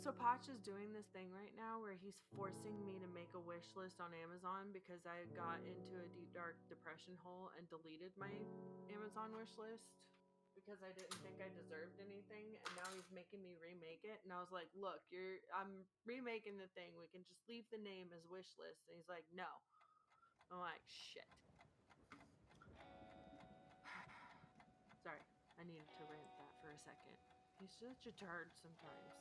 So Poch is doing this thing right now where he's forcing me to make a wish list on Amazon because I got into a deep dark depression hole and deleted my Amazon wish list because I didn't think I deserved anything, and now he's making me remake it. And I was like, look, I'm remaking the thing. We can just leave the name as wish list. And he's like, no. I'm like, shit. Sorry, I needed to rant that for a second. He's such a turd sometimes.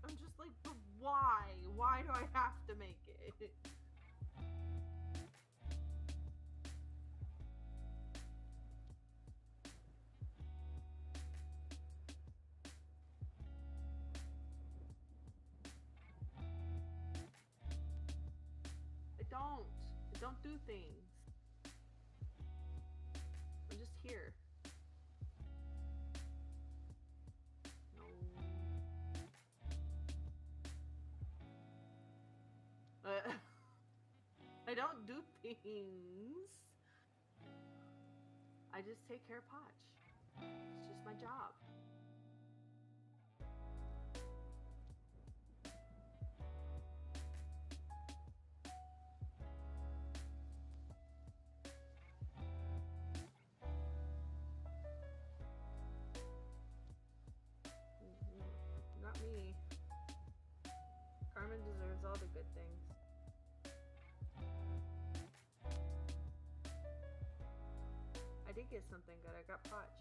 I'm just like, but why? Why do I have to make it? I don't do things. I'm just here. No. I don't do things. I just take care of Poch. It's just my job. Not me. Carmen deserves all the good things. I did get something good. I got Poch.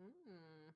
Hmm.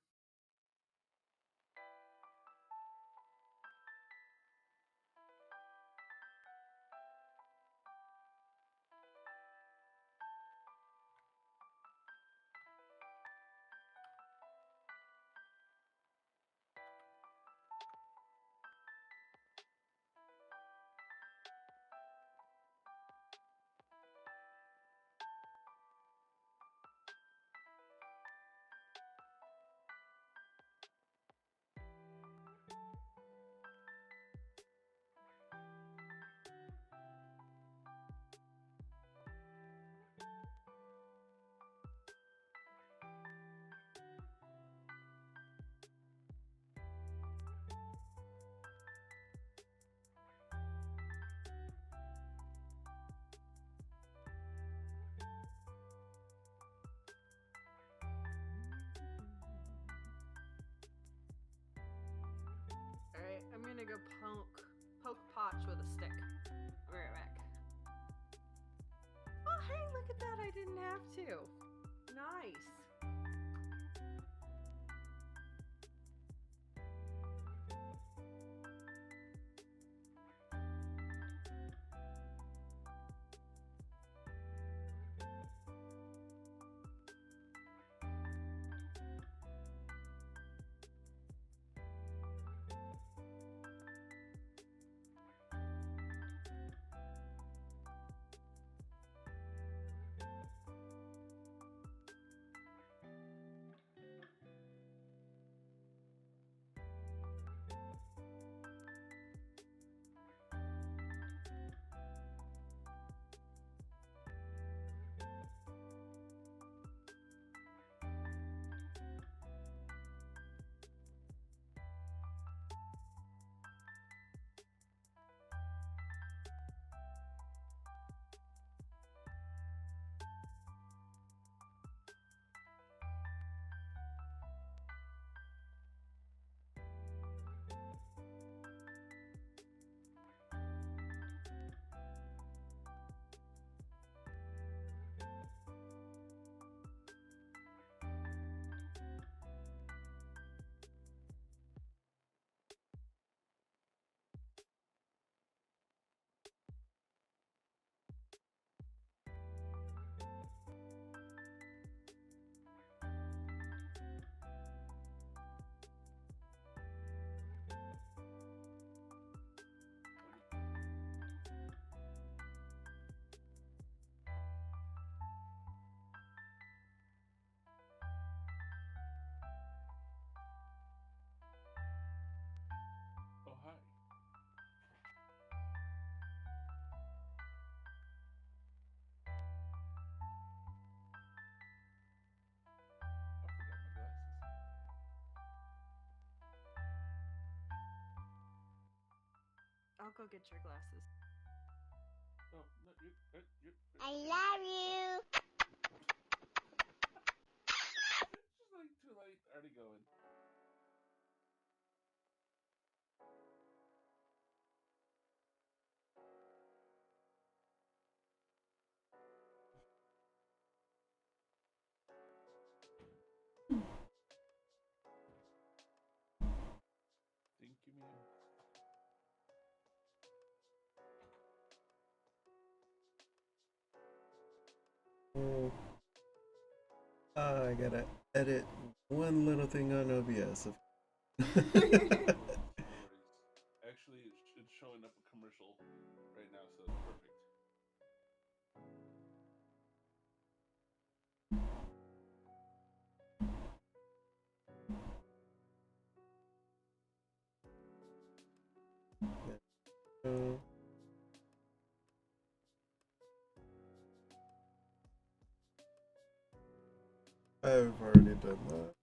Alright, I'm gonna go poke Poch with a stick. I'll be right back. Oh, hey, look at that. I didn't have to. Nice. I'll go get your glasses. Oh, no, I love you. She's like, too late. Already going. Thank you, ma'am. I gotta edit one little thing on OBS. Actually, it's showing up a commercial right now, so it's perfect. I've already done that.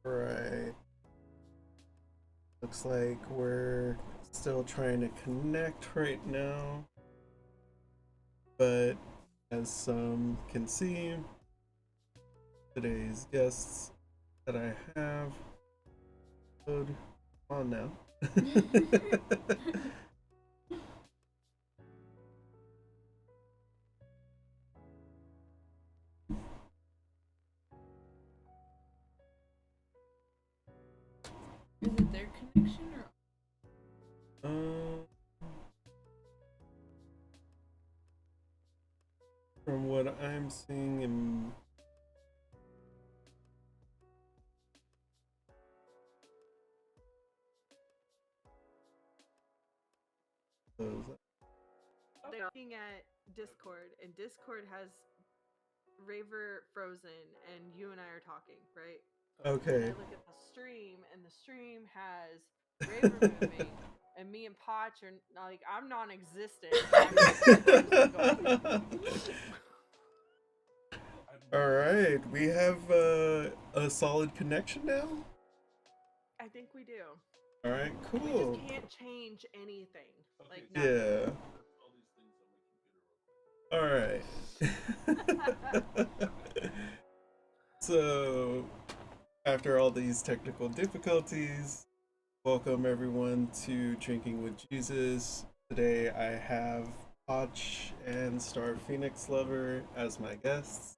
Right. Looks like we're still trying to connect right now. But as some can see, today's guests that I have on now. Is it their connection or? From what I'm seeing in They're looking at Discord, and Discord has Raver frozen, and you and I are talking, right? Okay. And I look at the stream, and the stream has Raver moving, and me and Poch are like, I'm non-existent. All right, we have a solid connection now. I think we do. All right, cool. We just can't change anything. Okay, like so yeah. all these things on my computer real quick. All right. So, after all these technical difficulties, welcome everyone to Drinking with Jesus. Today I have Poch and Starrphoenixlover as my guests.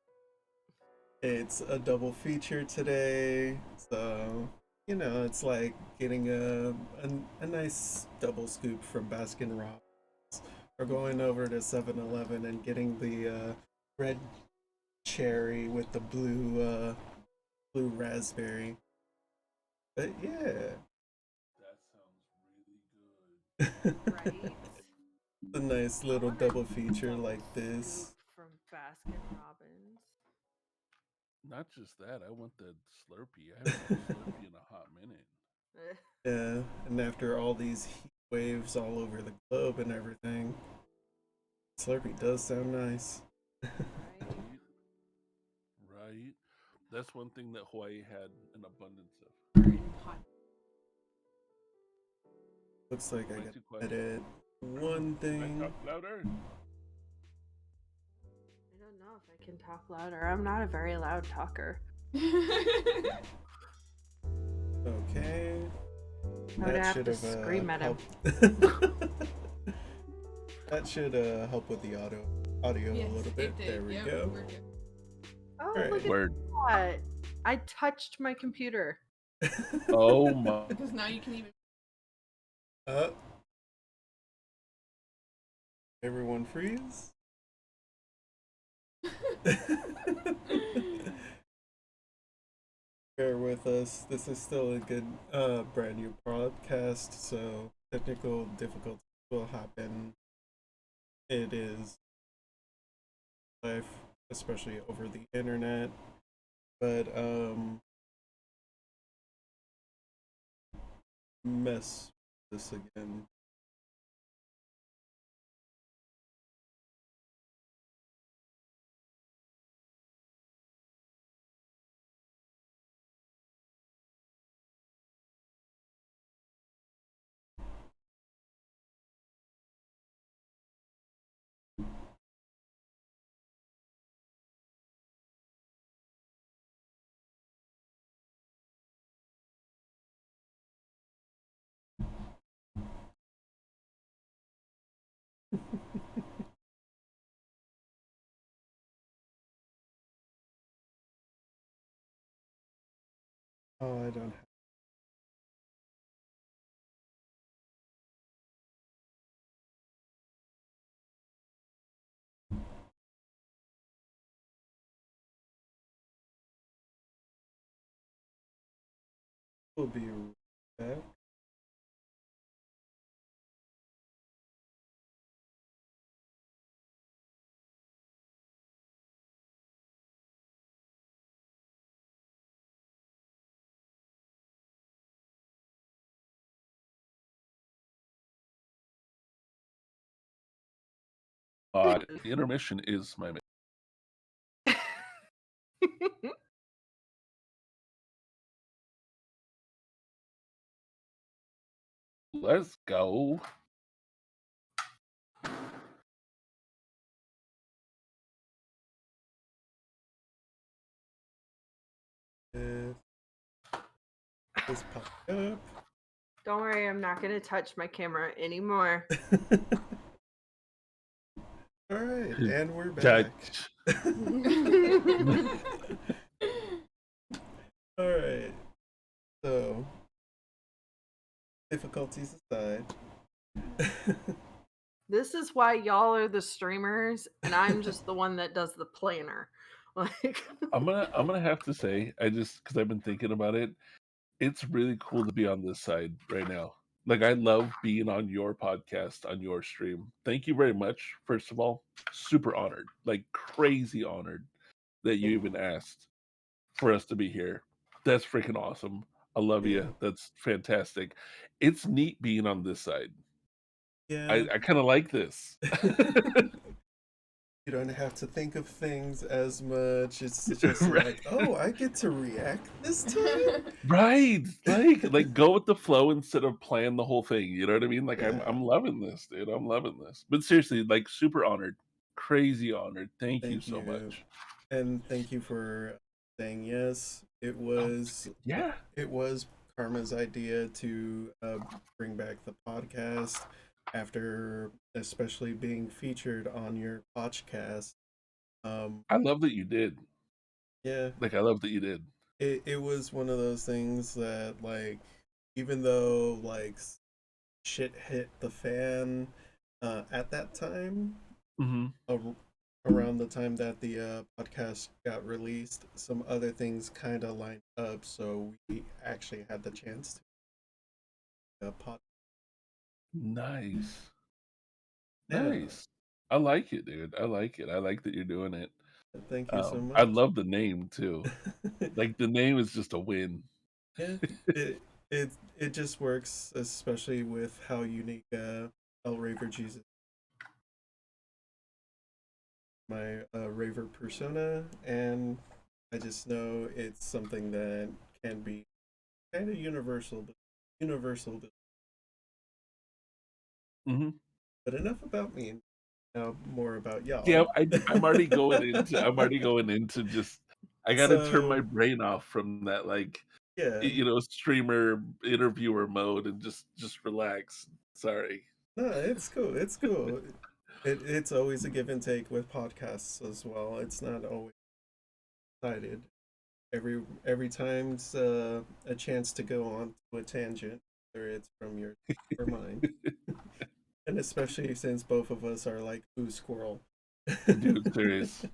It's a double feature today, so you know it's like getting a nice double scoop from Baskin Robbins, or going over to 7-Eleven and getting the red cherry with the blue raspberry. But yeah, That sounds really good. Right? a nice little double feature like this. From Baskin Robbins. Not just that, I want that Slurpee. I haven't had a Slurpee in a hot minute. Yeah, and after all these heat waves all over the globe and everything, Slurpee does sound nice. Right? Right? That's one thing that Hawaii had an abundance of. Looks like Am I I got too to quiet? edit one Can I thing. talk louder? I don't know if I can talk louder. I'm not a very loud talker. Okay. I would have to scream at him. That should help with the audio Yes, a little bit. There we go. Oh, Right. look at Word. that. I touched my computer. Oh my. Because now you can even. Everyone freeze. Bear with us. This is still a good brand new podcast, so technical difficulties will happen. It is life, especially over the internet. But mess this again. Oh, I don't have. We'll be back. Intermission is my. Let's go. Just pop up. Don't worry, I'm not going to touch my camera anymore. All right, and we're Judge. back. All right. So, difficulties aside. This is why y'all are the streamers and I'm just the one that does the planner. Like I'm gonna have to say, I just because I've been thinking about it, it's really cool to be on this side right now. Like I love being on your podcast, on your stream. Thank you very much. First of all, super honored, like crazy honored that you even asked for us to be here. That's freaking awesome. I love Yeah. you. That's fantastic. It's neat being on this side. Yeah. I kind of like this. You don't have to think of things as much. It's just Right. like, oh, I get to react this time. Right. Like go with the flow instead of plan the whole thing. You know what I mean? Like Yeah. I'm loving this, dude. I'm loving this. But seriously, like super honored. Crazy honored. Thank you Thank so you, much. and thank you for saying yes. Oh, yeah. It was Karma's idea to bring back the podcast after, especially being featured on your Pochcast. I love that you did. Yeah, Like I love that you did. it was one of those things that, like, even though like shit hit the fan at that time, Hmm. around the time that the podcast got released, some other things kind of lined up, so we actually had the chance to Nice. yeah. Nice. I like it, dude. I like it. I like that you're doing it. Thank you so I much. love the name too. Like the name is just a win. Yeah, it just works, especially with how unique El Raver Jesus, my Raver persona, and I just know it's something that can be kind of universal. Hmm. But enough about me. Now more about Yeah, y'all. I'm already going into. I'm already going into just. I got to turn my So brain off from that, like yeah, streamer interviewer mode and just relax. Sorry. no, it's cool. It's cool. It's always a give and take with podcasts as well. It's not always decided. Every time's a chance to go on to a tangent, whether it's from your or mine, and especially since both of us are like Boo Squirrel. Dude, serious.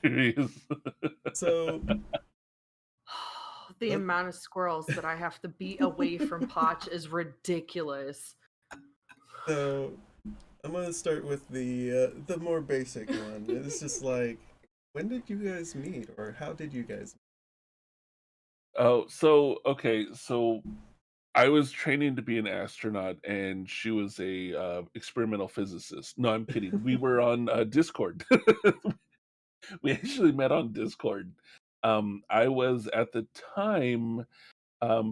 Serious. So the let, amount of squirrels that I have to beat away from Poch is ridiculous. so I'm gonna start with the more basic one. It's just like, when did you guys meet, or how did you guys? Oh, so okay, so I was training to be an astronaut, and she was a experimental physicist. No, I'm kidding. We were on Discord. We actually met on Discord. I was at the time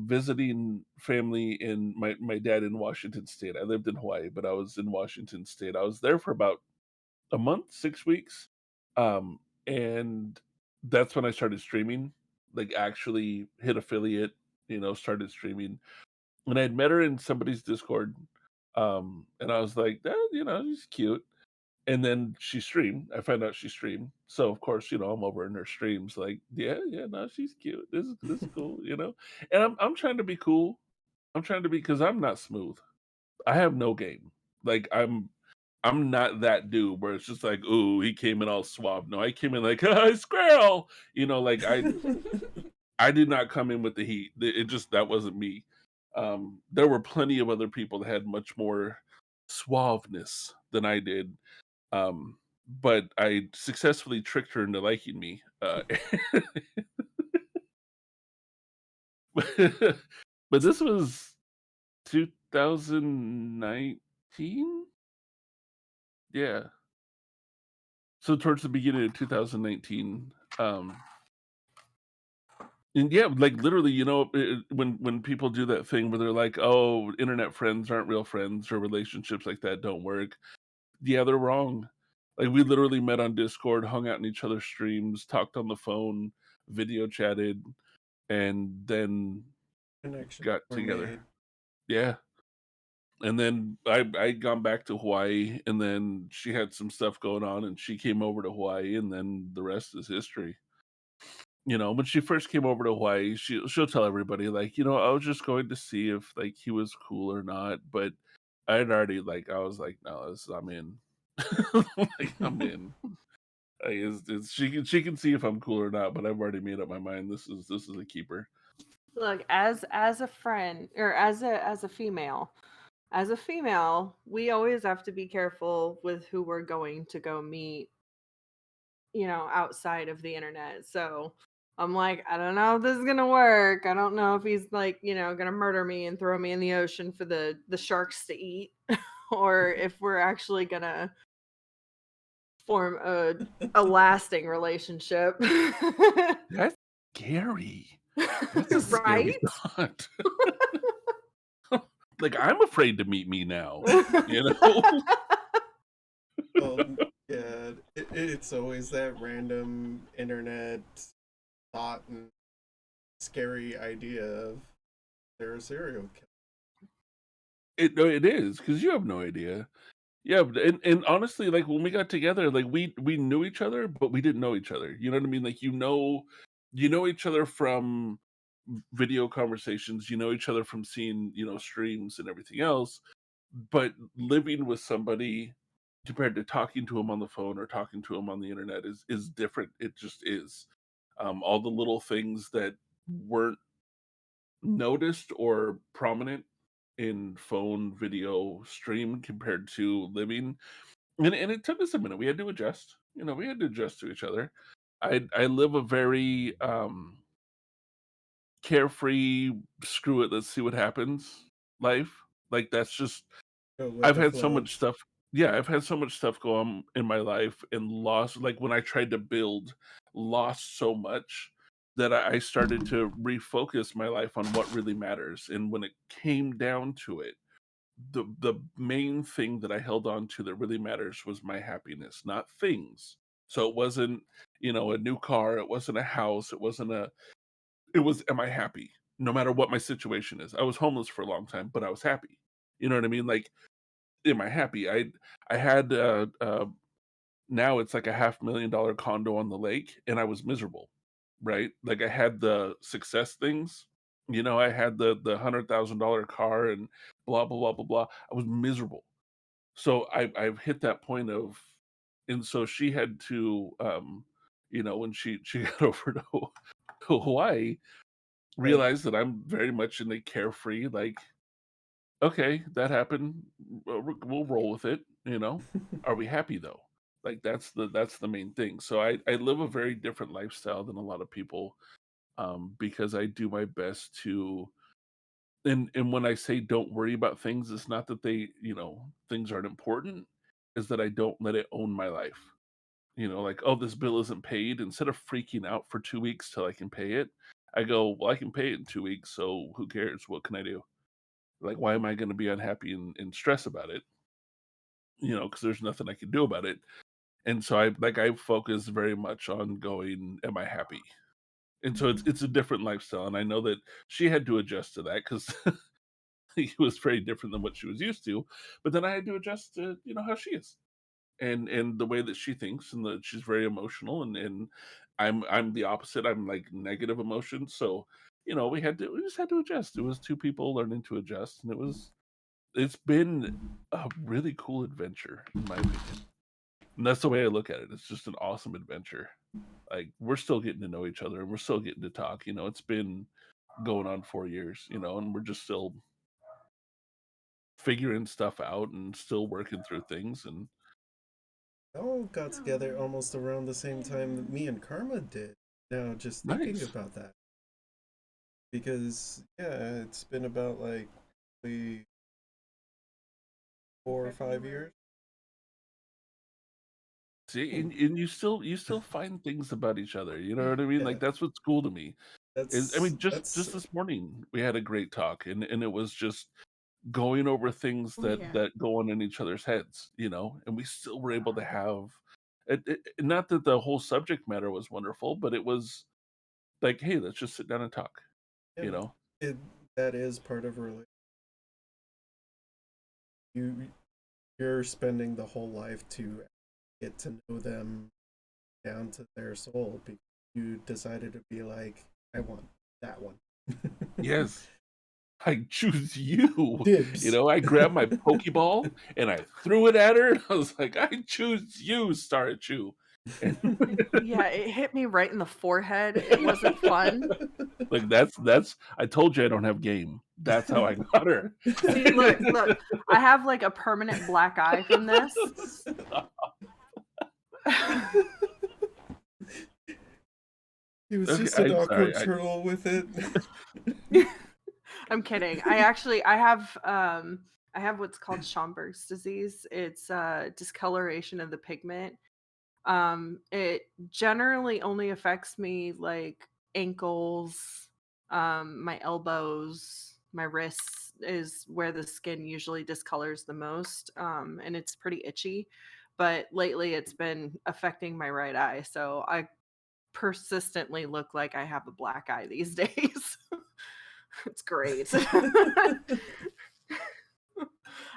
visiting family in my dad in Washington State. I lived in Hawaii, but I was in Washington State. I was there for about a month, 6 weeks, um, and that's when I started streaming. Like actually hit affiliate, started streaming. And I'd met her in somebody's Discord, And I was like, she's cute. And then she streamed. I found out she streamed. So of course, I'm over in her streams, like, yeah, yeah, no, she's cute. This is cool, And I'm trying to be cool. I'm trying to be because I'm not smooth. I have no game. Like I'm not that dude where it's just like, ooh, he came in all suave. No, I came in like, hi, squirrel. Like I did not come in with the heat. It just that wasn't me. There were plenty of other people that had much more suaveness than I did. Um, but I successfully tricked her into liking me. But this was 2019. Yeah. So towards the beginning of 2019, and yeah, like literally, when people do that thing where they're like, "Oh, internet friends aren't real friends, or relationships like that don't work." Yeah, they're wrong. Like we literally met on Discord, hung out in each other's streams, talked on the phone, video chatted, and then Connections got were together. made. Yeah. And then I'd gone back to Hawaii, and then she had some stuff going on, and she came over to Hawaii, and then the rest is history. When she first came over to Hawaii, she'll tell everybody like, I was just going to see if like he was cool or not, but I was like, no, I'm in. Like I'm in. Like, she can see if I'm cool or not, but I've already made up my mind. This is a keeper. Look, as a friend or as a female, we always have to be careful with who we're going to go meet, outside of the internet. So I'm like, I don't know if this is gonna work. I don't know if he's like, gonna murder me and throw me in the ocean for the sharks to eat, or if we're actually gonna form a lasting relationship. That's scary. That's a scary Right? thought. Like I'm afraid to meet me now. You know? Well, yeah, it's always that random internet thought and scary idea of they're a serial killer. It is because you have no idea. Yeah, and honestly, like when we got together, like we knew each other, but we didn't know each other. You know what I mean? Like you know each other from video conversations. You know each other from seeing streams and everything else. But living with somebody compared to talking to him on the phone or talking to him on the internet is different. It just is. All the little things that weren't noticed or prominent in phone video stream compared to living, and it took us a minute. We had to adjust. We had to adjust to each other. I live a very carefree, screw it, let's see what happens life. Like that's just Go with I've the had so flow. much stuff. Yeah, I've had so much stuff go on in my life and lost. Like when I tried to build, lost so much that I started to refocus my life on what really matters. And when it came down to it, the main thing that I held on to that really matters was my happiness, not things. So it wasn't, a new car, it wasn't a house, it was, am I happy? No matter what my situation is. I was homeless for a long time, but I was happy. You know what I mean? Like, am I happy? I had now it's like a $500,000 condo on the lake, and I was miserable, right? Like I had the success things, I had the $100,000 car and blah blah blah blah blah. I was miserable. So I've hit that point of, and so she had to, when she got over to Hawaii, Right. realize that I'm very much in a carefree, like, okay, that happened. We'll roll with it. Are we happy though? Like that's the main thing. So I live a very different lifestyle than a lot of people, because I do my best to. And when I say don't worry about things, it's not that things aren't important. Is that I don't let it own my life. Like, oh, this bill isn't paid. Instead of freaking out for 2 weeks till I can pay it, I go, well, I can pay it in 2 weeks. So who cares? What can I do? Like, why am I going to be unhappy and stress about it? Because there's nothing I can do about it. And so I focus very much on going, am I happy? And so it's a different lifestyle. And I know that she had to adjust to that because He was very different than what she was used to. But then I had to adjust to how she is, and the way that she thinks, and that she's very emotional, and I'm the opposite. I'm like negative emotions, so we just had to adjust. It was two people learning to adjust, and it's been a really cool adventure in my opinion. And that's the way I look at it. It's just an awesome adventure. Like, we're still getting to know each other, and we're still getting to talk. It's been going on 4 years, and we're just still figuring stuff out and still working through things. And All got together almost around the same time that me and Karma did. Now, just thinking nice. about that. Because, yeah, it's been about like 4 or 5 years. See, and you still find things about each other. You know what I mean? Yeah, Like, that's what's cool to me. I that's mean, just that's just this morning we had a great talk, and it was just going over things Oh, that yeah. that go on in each other's heads, and we still were able to have not that the whole subject matter was wonderful, but it was like, hey, let's just sit down and talk, yeah, you know. it that is part of a relationship. You're spending the whole life to get to know them down to their soul because you decided to be like, I want that one. Yes, I choose you. Dibs. I grabbed my Pokeball and I threw it at her. And I was like, I choose you, Star Chew. And Yeah, it hit me right in the forehead. It wasn't fun. like, that's I told you I don't have game. That's how I got her. See, look, I have like a permanent black eye from this. He was Okay, just an I'm awkward sorry. turtle with it. I'm kidding. I have what's called Schomburg's disease. It's discoloration of the pigment. It generally only affects me like ankles, my elbows, my wrists is where the skin usually discolors the most. And it's pretty itchy. But lately it's been affecting my right eye. So I persistently look like I have a black eye these days. It's great. I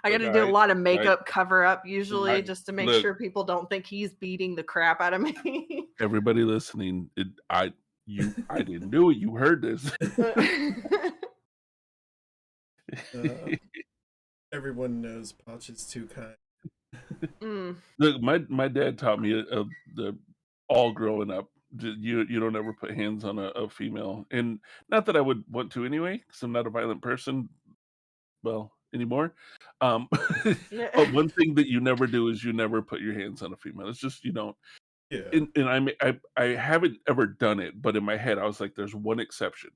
got Look, to do a lot of I makeup cover up usually I just to make look, sure people don't think he's beating the crap out of me. everybody listening, I didn't do it. You heard this. Everyone knows Poch is too kind. Mm. Look, my dad taught me all growing up. You don't ever put hands on a female, and not that I would want to anyway, because I'm not a violent person. Well, anymore. Um, but one thing that you never do is you never put your hands on a female. It's just you don't. Yeah. And I haven't ever done it, but in my head I was like, there's one exception.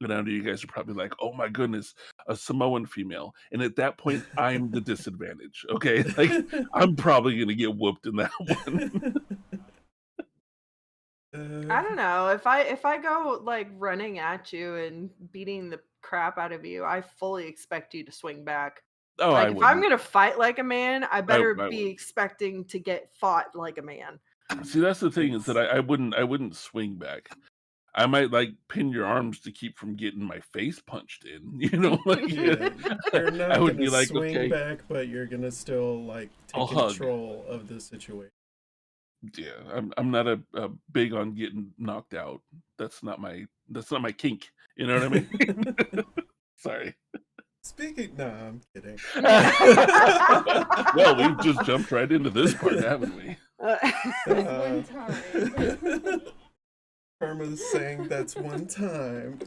And I know you guys are probably like, oh my goodness, a Samoan female. And at that point, I'm the disadvantage. Okay. Like, I'm probably going to get whooped in that one. I don't know. If I go like running at you and beating the crap out of you, I fully expect you to swing back. Oh, I Like if I'm wouldn't. going to fight like a man, I I better be wouldn't. expecting to get fought like a man. See, that's the thing is that It's I wouldn't swing back. I might like pin your arms to keep from getting my face punched in, like yeah. You're I not would gonna be like, swing okay, back, but you're gonna still like I'll take hug. control of the situation. Yeah, I'm not a big on getting knocked out. That's not my kink. You know what I mean? Sorry. Speaking, nah, I'm kidding. Well, we've just jumped right into this part, haven't we? One time. Karma's saying that's one time.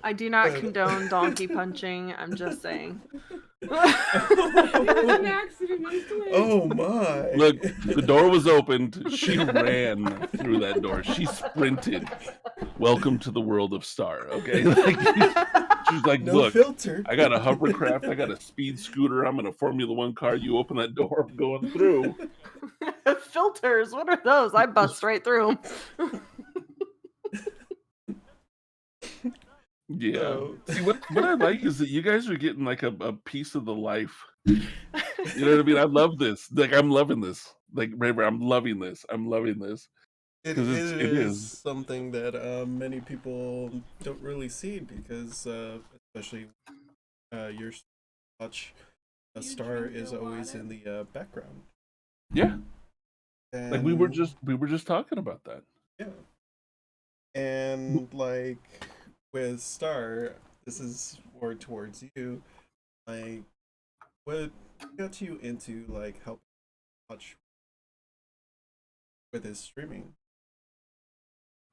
I do not condone donkey punching. I'm just saying. It was an accident. I swear. Oh my! Look, the door was opened. She ran through that door. She sprinted. Welcome to the world of Star. Okay, like, she's like, No look, filter. I got a hovercraft. I got a speed scooter. I'm in a Formula One car. You open that door, I'm going through. Filters, what are those? I bust right through them. Yeah. So- See, what I like is that you guys are getting like a piece of the life. You know what I mean? I love this. Like, I'm loving this. Like, Raver, I'm loving this. I'm loving this. It 'Cause it is is. something that many people don't really see because, especially your Poch You Starr drink is your always water? in the background. Yeah. Like we were And just talking about that. yeah, and like with Star, this is more towards you. Like, what got you into like helping Poch with his streaming?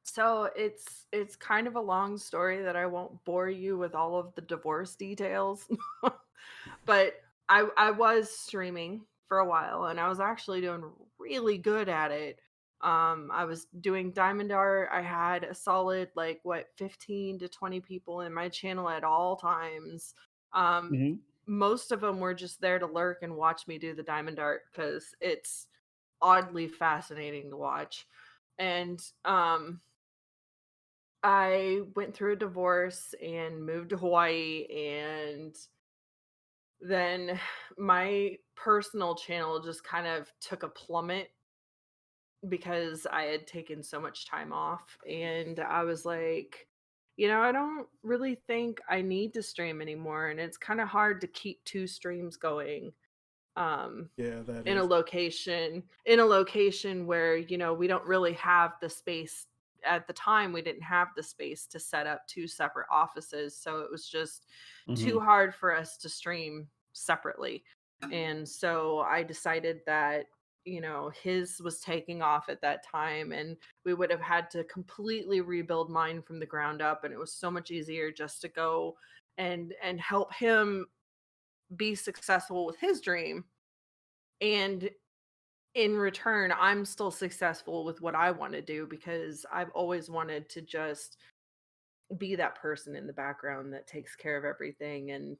So it's kind of a long story that I won't bore you with all of the divorce details. But I was streaming for a while and I was actually doing really good at it. I was doing diamond art. I had a solid like what 15 to 20 people in my channel at all times. Um Mhm. Most of them were just there to lurk and watch me do the diamond art cuz it's oddly fascinating to watch. And I went through a divorce and moved to Hawaii, and then my personal channel just kind of took a plummet because I had taken so much time off, and I was like, I don't really think I need to stream anymore, and it's kind of hard to keep two streams going. Um Yeah, that in a is. location where we don't really have the space. At the time we didn't have the space to set up two separate offices, so it was just too Mhm. hard for us to stream separately. And so I decided that his was taking off at that time, and we would have had to completely rebuild mine from the ground up, and it was so much easier just to go and help him be successful with his dream, and in return, I'm still successful with what I want to do because I've always wanted to just be that person in the background that takes care of everything and,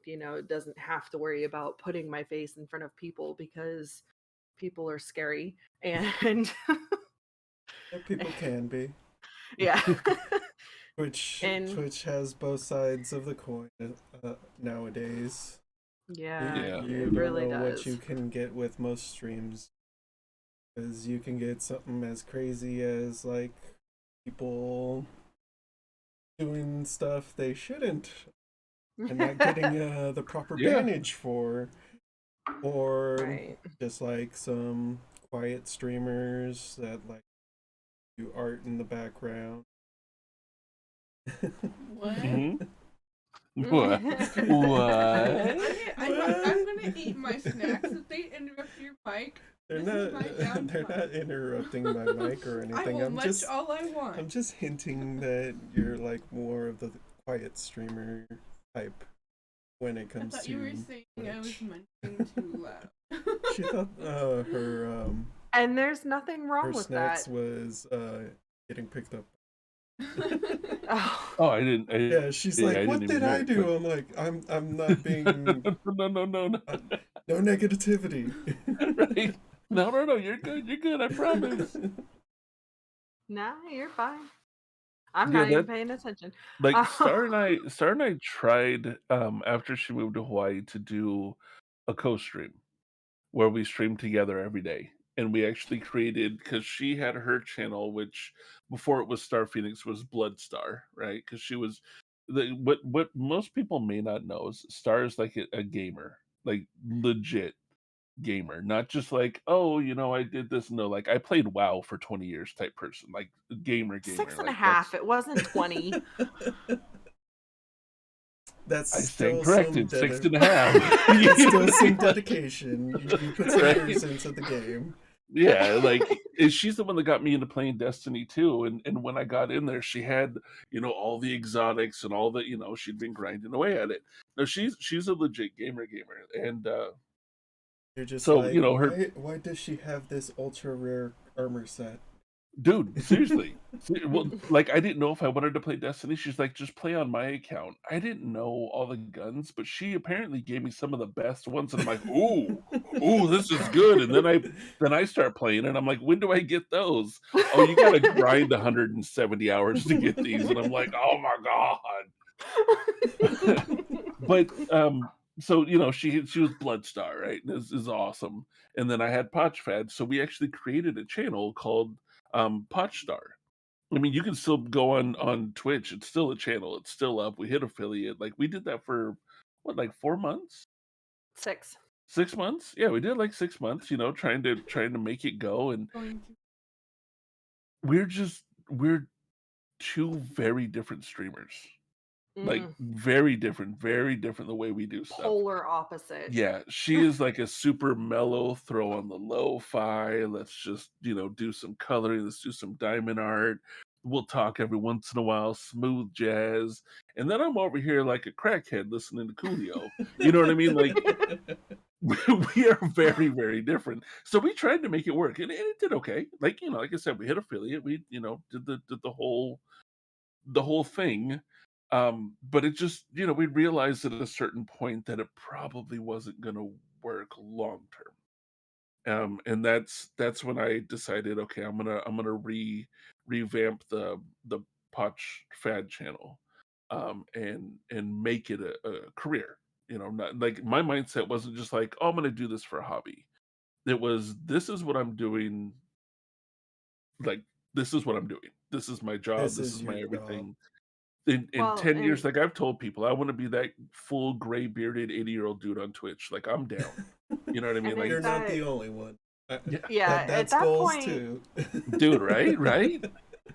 doesn't have to worry about putting my face in front of people because people are scary. And Yeah, people can be. yeah. Which And Twitch has both sides of the coin nowadays. yeah, Yeah. You it don't really know what does. you can get with most streams, because you can get something as crazy as like people doing stuff they shouldn't and not getting the proper Yeah. bannage for, or Right. just like some quiet streamers that like do art in the background. What? Mhm. What? What? I'm gonna eat my snacks. If they interrupt your mic, They're this is my not. They're downtime. not interrupting my mic or I anything. will munch all I want. I'm just hinting that you're like more of the quiet streamer type when it I comes thought to you were saying I was Twitch. munching too loud. She thought And there's nothing her wrong with snacks that. was getting picked up. Oh, Oh, I didn't. Yeah, she's Yeah, like, I didn't "What even did hear I it. But do?" I'm like, "I'm not being no, no, no, no. no negativity." Right? No. You're good. You're good. I promise. nah, you're fine. I'm Yeah, not even that paying attention. like Oh, Star and I tried after she moved to Hawaii to do a co-stream where we streamed together every day. And we actually created, because she had her channel, which before it was Star Phoenix was Blood Star, right? Because she was what most people may not know is Star is like a gamer, like legit gamer, not just like, oh, I did this. No, like I played WoW for 20 years type person, like gamer, six and a like half. that's It wasn't 20. That's I stand still some corrected, six and a half. that's still some dedication. You put some Right? years into the game. Yeah, like she's the one that got me into playing Destiny 2, and when I got in there, she had all the exotics and all the she'd been grinding away at it. No, she's a legit gamer, and You're just so like, her why does she have this ultra rare armor set? dude, seriously. Well, like I didn't know if I wanted to play Destiny. She's like, just play on my account. I didn't know all the guns, but she apparently gave me some of the best ones, and I'm like, ooh, this is good. And then I start playing, and I'm like, when do I get those? Oh, you got to grind 170 hours to get these, and I'm like, oh my god. But so she was Blood Star, right? This is awesome. And then I had Pochfad, so we actually created a channel called Poch Starr. I mean, you can still go on Twitch. It's still a channel. It's still up. We hit affiliate. Like we did that for what, like 4 months, 6. 6 months. Yeah, we did like 6 months. Trying to make it go, and we're two very different streamers. Like very different the way we do stuff. Polar opposite. Yeah, she is like a super mellow throw on the lo-fi. Let's just, do some coloring. Let's do some diamond art. We'll talk every once in a while, smooth jazz. And then I'm over here like a crackhead listening to Coolio. You know what I mean? Like, we are very, very different. So we tried to make it work, and it did okay. Like, like I said, we hit affiliate. We, did the whole thing. But it just, we realized at a certain point that it probably wasn't going to work long term. And that's when I decided, okay, I'm gonna revamp the Poch Fad channel, and make it a career. Not like my mindset wasn't just like, oh, I'm gonna do this for a hobby. It was, this is what I'm doing. Like, this is what I'm doing. This is my job. This This is is your my job. everything. In Well, 10 years, and like I've told people, I want to be that full gray bearded 80-year-old dude on Twitch. Like, I'm down. You know what I I mean? Like, think You're not that, the only one. yeah, yeah, at That's that goals point, too. dude, right?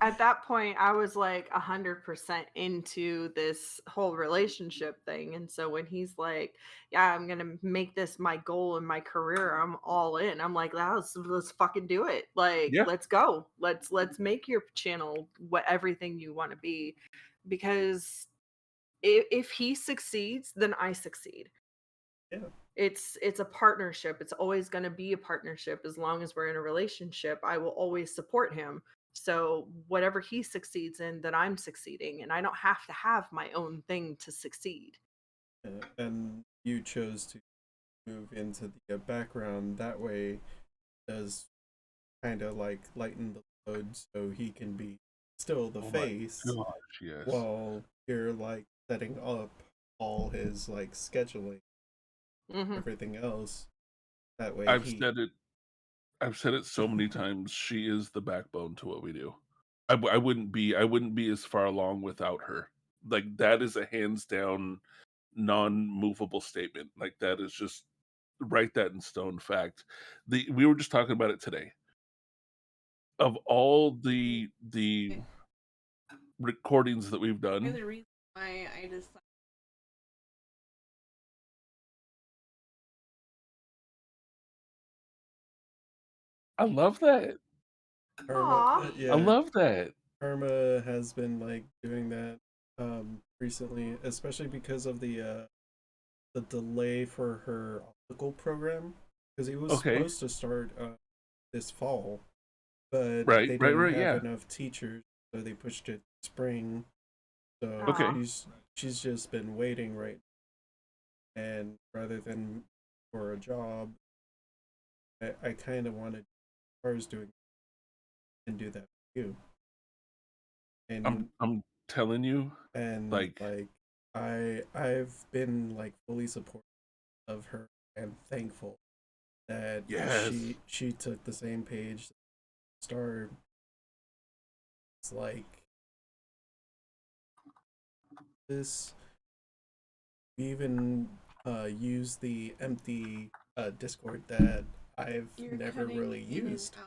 at that point, I was like 100% into this whole relationship thing. And so when he's like, yeah, I'm going to make this my goal in my career, I'm all in. I'm like, let's fucking do it. Like, Yeah. let's go. Let's make your channel what everything you want to be. Because if he succeeds, then I succeed. Yeah. It's a partnership. It's always going to be a partnership. As long as we're in a relationship, I will always support him. So whatever he succeeds in, then I'm succeeding, and I don't have to have my own thing to succeed. And you chose to move into the background that way, does kind of like lighten the load so he can be still the Oh my face gosh, yes. while you're like setting up all his like scheduling, everything else. That way I've said it so many times. She is the backbone to what we do. I wouldn't be as far along without her. Like, that is a hands down non-movable statement. Like, that is just, write that in stone fact. We were just talking about it today. Of all the recordings that we've done, the reason why I decided. I love that. Irma, I love that. Irma has been like doing that recently, especially because of the delay for her optical program, because it was Okay. supposed to start this fall, but Right, they right, didn't right, have yeah. enough teachers, so they pushed it spring. So Okay. she's just been waiting right now. And rather than for a job, I kind of wanted, as far as doing, and do that for you. And I'm telling you, and like, I've been like fully supportive of her and thankful that yes. she took the same page that started. It's like this. We even used the empty Discord that I've never really used.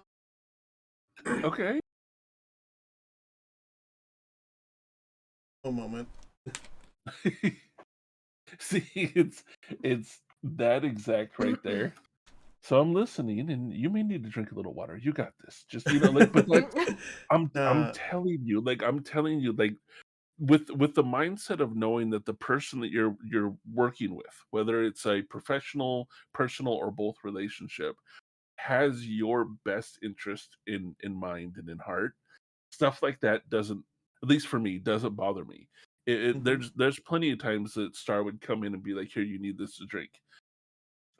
Okay. A moment. See, it's that exact right there. So I'm listening, and you may need to drink a little water. You got this. Just, like, but like, I'm telling you, like, with the mindset of knowing that the person that you're working with, whether it's a professional, personal, or both relationship, has your best interest in mind and in heart. Stuff like that doesn't, at least for me, doesn't bother me. There's plenty of times that Star would come in and be like, here, you need this to drink.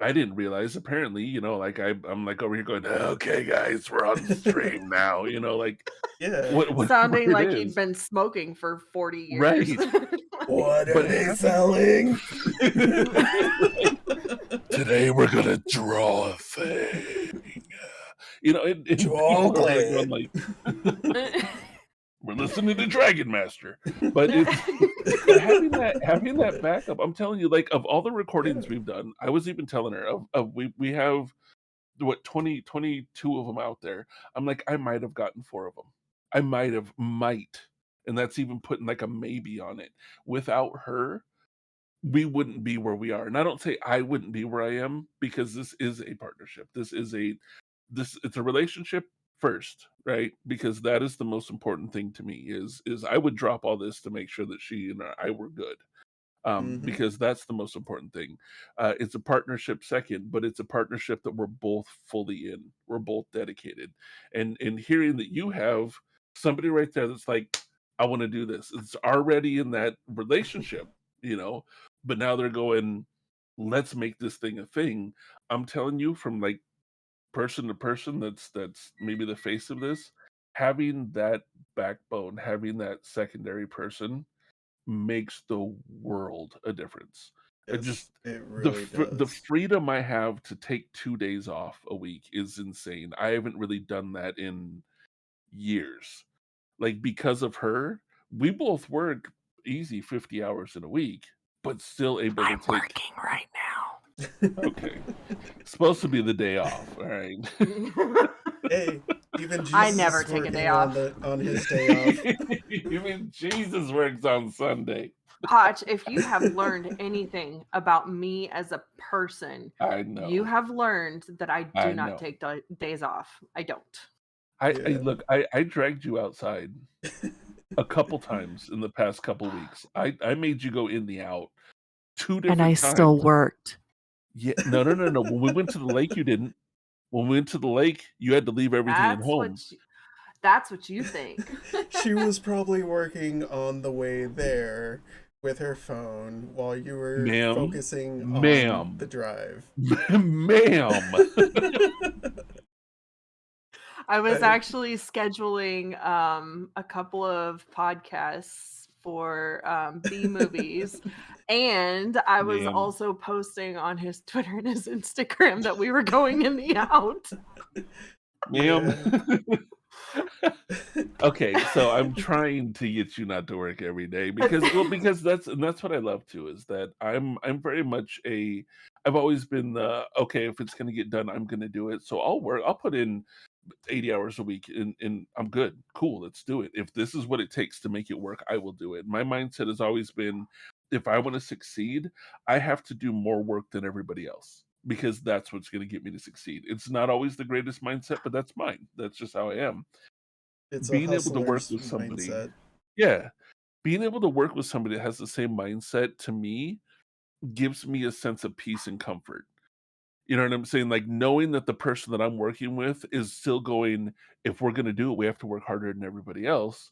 I didn't realize, apparently, like I'm like over here going, okay, guys, we're on stream now, like, Yeah. what Sounding it like he'd is. been smoking for 40 years. Right. What are But they having- selling? Today we're gonna draw a thing. you know, and people are like going Chocolate. like, we're listening to Dragon Master, but but having that backup, I'm telling you, like of all the recordings Yeah. we've done, I was even telling her of we have what 22 of them out there. I'm like, I might have gotten 4 of them. I might, and that's even putting like a maybe on it. Without her, we wouldn't be where we are. And I don't say I wouldn't be where I am because this is a partnership. It's a relationship first, right? Because that is the most important thing to me is I would drop all this to make sure that she and I were good. Mm-hmm. Because that's the most important thing. It's a partnership second, but it's a partnership that we're both fully in. We're both dedicated. And hearing that you have somebody right there that's like, I want to do this. It's already in that relationship, you know, but now they're going, let's make this thing a thing. I'm telling you, from like person to person that's maybe the face of this, having that backbone, having that secondary person makes the world a difference. It Yes, just it the really the does. freedom I have to take 2 days off a week is insane. I haven't really done that in years. Like because of her, we both work easy 50 hours in a week, but still able to I'm take working right okay. Supposed to be the day off, all right. now. Hey, even I Jesus never is take a day working on off. his day off. You mean Jesus works on Sunday? Potch, if you have learned anything about me as a person, I you know. have learned that I do I not know. take days off. I don't. I Yeah. look, I dragged you outside a couple times in the past couple weeks. I made you go in the out 2 And I different still times. worked. Yeah, no, no, no, no. When we went to the lake, you didn't. When we went to the lake, you had to leave everything at That's what home. that's what you think. She was probably working on the way there with her phone while you were Ma'am, focusing on the ma'am, drive. ma'am. I was I, actually scheduling a couple of podcasts for B movies, and I was Ma'am. also posting on his Twitter and his Instagram that we were going in the out. Ma'am. yeah. Okay, so I'm trying to get you not to work every day because that's what I love too is that I'm very much I've always been okay, if it's gonna get done, I'm gonna do it. So I'll put in 80 hours a week and I'm good. Cool, let's do it. If this is what it takes to make it work, I will do it. My mindset has always been if I want to succeed, I have to do more work than everybody else because that's what's going to get me to succeed. It's not always the greatest mindset, but that's mine. That's just how I am. It's a Being able to work hustler's with somebody, mindset. yeah, being able to work with somebody that has the same mindset to me gives me a sense of peace and comfort. You know what I'm saying? Like knowing that the person that I'm working with is still going, if we're gonna do it, we have to work harder than everybody else.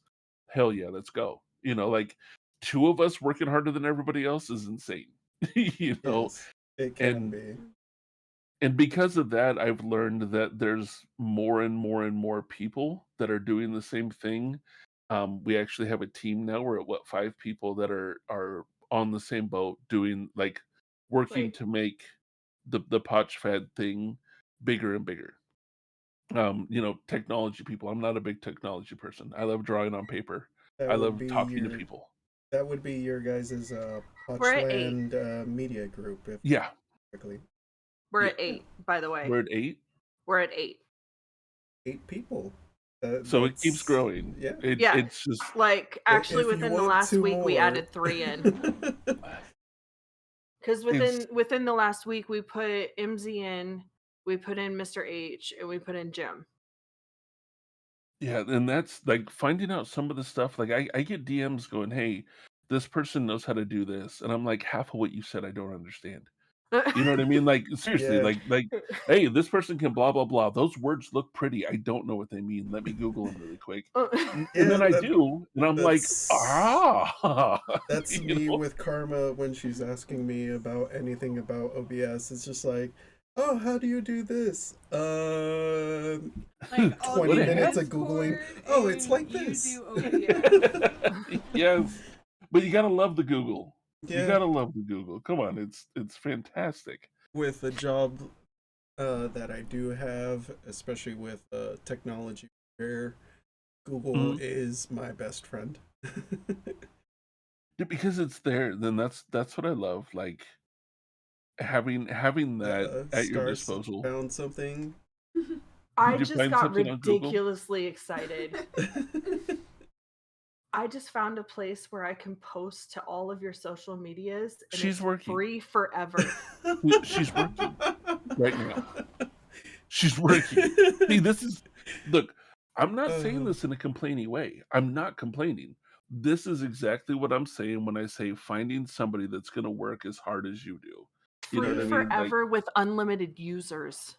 Hell yeah, let's go. You know, like 2 of us working harder than everybody else is insane. You know, Yes, it can and be. because of that, I've learned that there's more and more and more people that are doing the same thing. We actually have a team now. We're at what 5 people that are on the same boat, doing like working Wait, to make the Pochfad thing bigger and bigger. You know, technology people. I'm not a big technology person. I love drawing on paper. That I would love be talking to your people. guys' we're at 8. Pochland media group, if Yeah, correctly. We're yeah. at 8, by the way. We're at 8, We're at 8. 8 people. so it keeps That's growing. yeah. Yeah, It's just like actually If you within the want last 2 week we more, added 3 in. Because it's within the last week we put MZ in, we put in Mr. H, and we put in Jim. yeah, and that's like finding out some of the stuff. Like I get DMs going, "Hey, this person knows how to do this," and I'm like, half of what you said I don't understand. You know what I mean? Like seriously, yeah, hey, this person can blah blah blah. Those words look pretty. I don't know what they mean. Let me Google them really quick. And yeah. then I do, and I'm like, That's ah, that's you me know. with Karma when she's asking me about anything about OBS. It's just like, oh, how do you do this? Like all What 20 the minutes of happened? googling. Discord Oh, it's and like you this. do OBS. Yes, but you gotta love the Google. You Yeah, gotta love the Google. Come on, it's fantastic. with a job that I do have, especially with technology, where Google Mhm. is my best friend. Yeah, because it's there, then that's what I love. Like having that at your Stars disposal. found something. I Did you just find got something on Google? ridiculously excited. I just found a place where I can post to all of your social medias and She's it's working. free forever. She's working right now. She's working. See, this is look, I'm not saying Uh, this in a complaining way. I'm not complaining. This is exactly what I'm saying when I say finding somebody that's going to work as hard as you do. You know what Free I mean? Like, forever with unlimited users.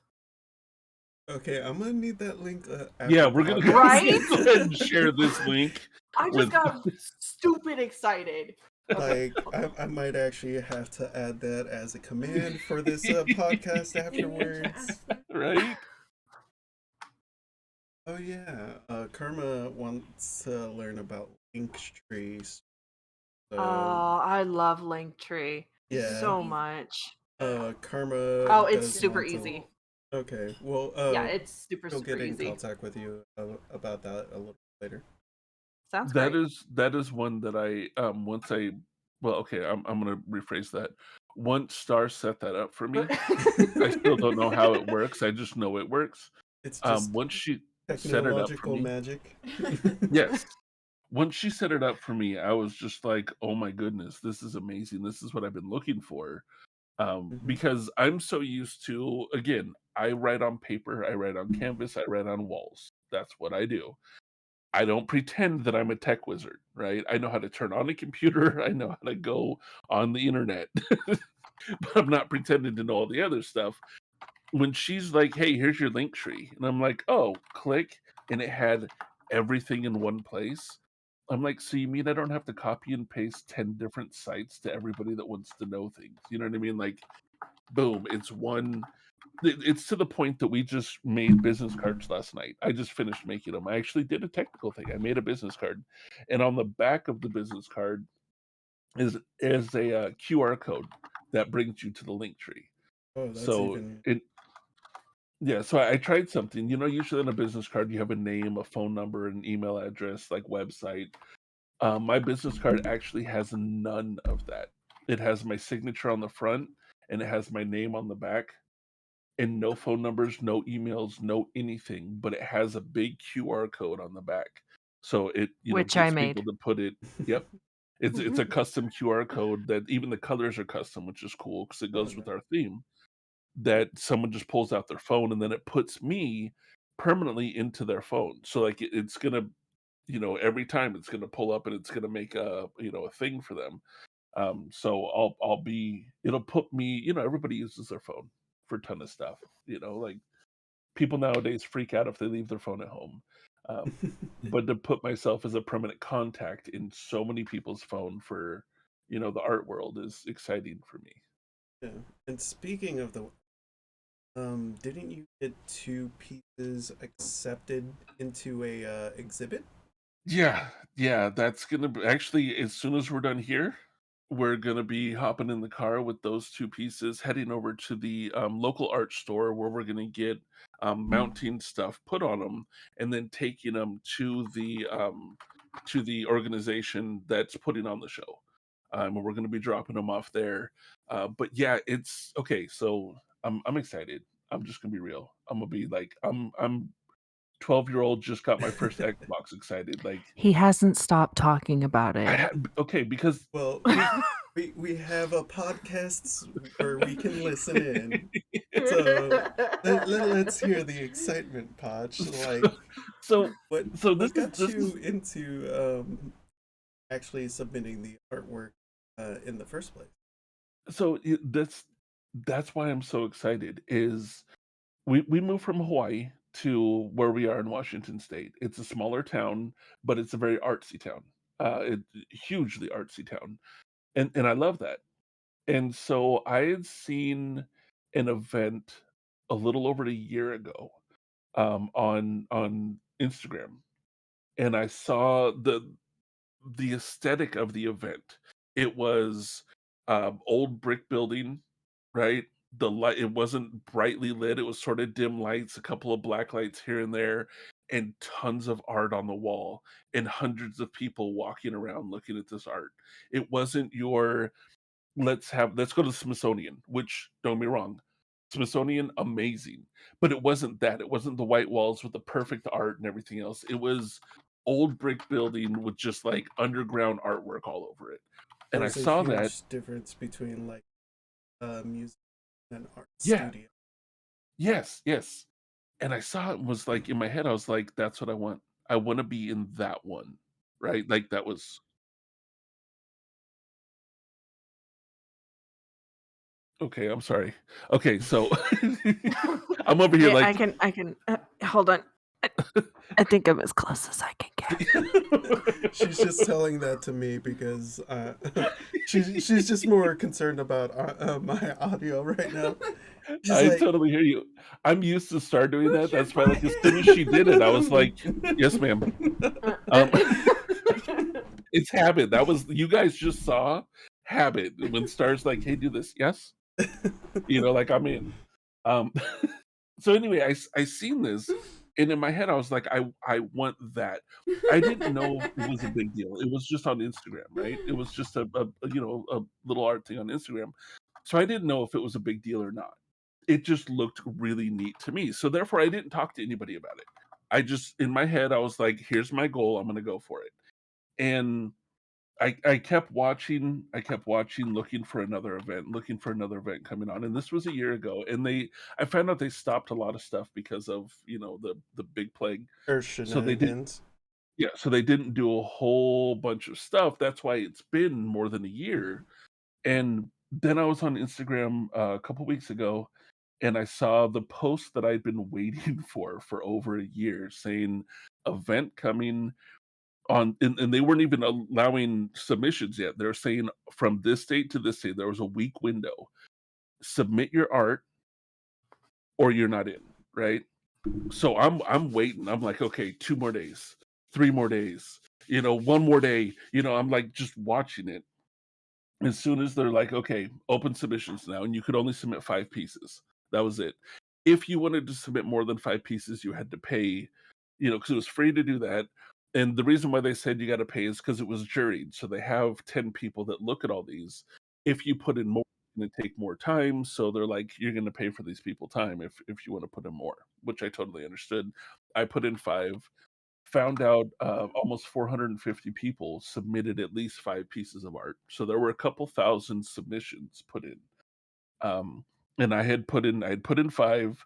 okay, I'm gonna need that link yeah, after we're gonna Right? go ahead and share this link I just with. got stupid excited. Okay. Like, I might actually have to add that as a command for this podcast afterwards. Right? Oh yeah, Karma wants to learn about Linktree. So I love Linktree yeah, so much. Karma Oh, it's does super want to. easy. Okay, well, Yeah, it's super, she'll super get in easy. contact with you about that a little later. Sounds That great. is one that I once I well, okay, I'm gonna rephrase that. Once Star set that up for me, I still don't know how it works. I just know it works. It's just Once she set it up for technological me, magic. yes. Once she set it up for me, I was just like, "Oh my goodness, this is amazing. This is what I've been looking for." Mhm. Because I'm so used to, again, I write on paper, I write on canvas, I write on walls. That's what I do. I don't pretend that I'm a tech wizard, right? I know how to turn on a computer, I know how to go on the internet, but I'm not pretending to know all the other stuff. When she's like, "Hey, here's your link tree," and I'm like, "Oh, click," and it had everything in one place. I'm like, "So you mean I don't have to copy and paste 10 different sites to everybody that wants to know things?" You know what I mean? Like, boom, it's one. It's to the point that we just made business cards last night. I just finished making them. I actually did a technical thing. I made a business card, and on the back of the business card is a QR code that brings you to the link tree. Oh, that's So even. it yeah, so I tried something. You know, usually on a business card you have a name, a phone number, an email address, like website. My business card actually has none of that. It has my signature on the front and it has my name on the back and no phone numbers, no emails, no anything, but it has a big QR code on the back. So it, Which I gets people made. to put it. Yep. It's a custom QR code that even the colors are custom, which is cool because it Oh, goes with no. our theme. That someone just pulls out their phone and then it puts me permanently into their phone. So like it's gonna, every time it's gonna pull up and it's gonna make a thing for them. So I'll be it'll put me, everybody uses their phone for a ton of stuff, like people nowadays freak out if they leave their phone at home. Um, but to put myself as a permanent contact in so many people's phone for, the art world is exciting for me. Yeah. And speaking of the, didn't you get two pieces accepted into a exhibit? Yeah, yeah, that's gonna be actually as soon as we're done here, we're gonna be hopping in the car with those two pieces, heading over to the local art store where we're gonna get mounting stuff put on them, and then taking them to the organization that's putting on the show. And we're gonna be dropping them off there. But yeah, it's okay. So I'm excited. I'm just gonna be real. I'm gonna be like I'm 12-year-old just got my first Xbox excited. Like He hasn't stopped talking about I it. had okay, because Well, we have a podcast where we can listen in. So let's hear the excitement, Poch. Like, so what so what got you into actually submitting the artwork in the first place? that's why I'm so excited is we moved from Hawaii to where we are in Washington State. It's a smaller town, but it's a very artsy town. It hugely artsy town. And I love that. And so I had seen an event a little over a year ago on Instagram, and I saw the aesthetic of the event. It was old brick building, right? the light, it wasn't brightly lit, it was sort of dim lights, a couple of black lights here and there, and tons of art on the wall, and hundreds of people walking around looking at this art. It wasn't your let's go to the Smithsonian, which don't get me wrong, Smithsonian amazing, but it wasn't that. It wasn't the white walls with the perfect art and everything else. It was old brick building with just like underground artwork all over it. And I There's a saw that, huge difference between like music and art yeah, studio. yes, yes. And I saw it and was like in my head, I was like, that's what I want. I want to be in that one. Right? Like that was okay, I'm sorry. Okay, so I'm over here Yeah, like I can. Hold on. I think I'm as close as I can get. She's just telling that to me because she's just more concerned about my audio right now. She's I like, totally hear you. I'm used to start doing that. Push your That's why, like, as soon as button. she did it, I was like, "Yes, ma'am." Um, it's habit. That was you guys just saw habit when Star's like, "Hey, do this." Yes, like I'm in. Um, so anyway, I seen this, and in my head, I was like, I want that. I didn't know it was a big deal. It was just on Instagram, right? It was just a little art thing on Instagram. So I didn't know if it was a big deal or not. It just looked really neat to me. So therefore, I didn't talk to anybody about it. I just in my head, I was like, "Here's my goal. I'm going to go for it." And I kept watching. I kept watching, looking for another event coming on. And this was a year ago. And I found out they stopped a lot of stuff because of the big plague. or So they did. shenanigans. Yeah, so they didn't do a whole bunch of stuff. That's why it's been more than a year. And then I was on Instagram a couple weeks ago, and I saw the post that I'd been waiting for over a year, saying event coming on, and they weren't even allowing submissions yet. They're saying from this date to this date, there was a week window. Submit your art, or you're not in, right? So I'm waiting. I'm like, okay, 2 more days, 3 more days, one more day. I'm like just watching it. As soon as they're like, okay, open submissions now, and you could only submit 5 pieces. That was it. If you wanted to submit more than 5 pieces, you had to pay, because it was free to do that. And the reason why they said you got to pay is because it was juried. So they have 10 people that look at all these. If you put in more, it's going to take more time. So they're like, you're going to pay for these people time if you want to put in more, which I totally understood. I put in 5. Found out almost 450 people submitted at least 5 pieces of art. So there were a couple thousand submissions put in. Um, and I had put in 5,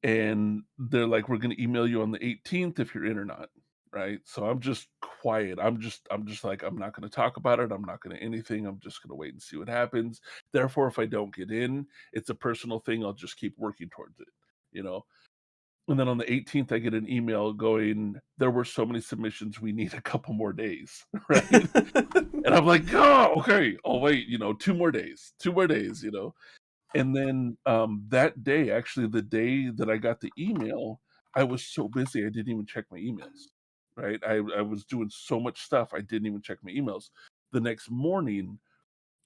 and they're like, we're going to email you on the 18th if you're in or not. Right. So I'm just quiet. I'm just like, I'm not going to talk about it. I'm not going to anything. I'm just going to wait and see what happens. Therefore, if I don't get in, it's a personal thing. I'll just keep working towards it. You know, and then on the 18th, I get an email going, there were so many submissions, we need a couple more days, right? And I'm like, oh, okay, I'll wait, 2 more days, 2 more days. And then that day, actually, the day that I got the email, I was so busy, I didn't even check my emails, right? I was doing so much stuff, I didn't even check my emails. The next morning,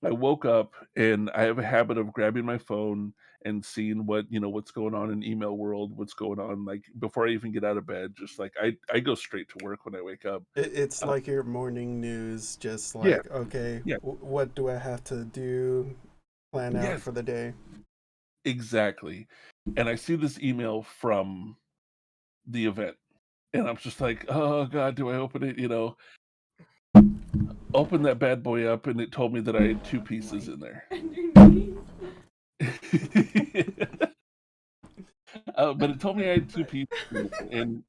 I woke up and I have a habit of grabbing my phone and seeing what's going on in email world, what's going on like before I even get out of bed. Just like I go straight to work when I wake up. It's Uh, like your morning news, just yeah, like, okay, yeah, what do I have to do? Plan out yes, for the day. exactly. And I see this email from the event, and I'm just like, oh God, do I open it? Open that bad boy up, and it told me that I had 2 pieces in there. Underneath. But it told me I had 2 pieces, in there, and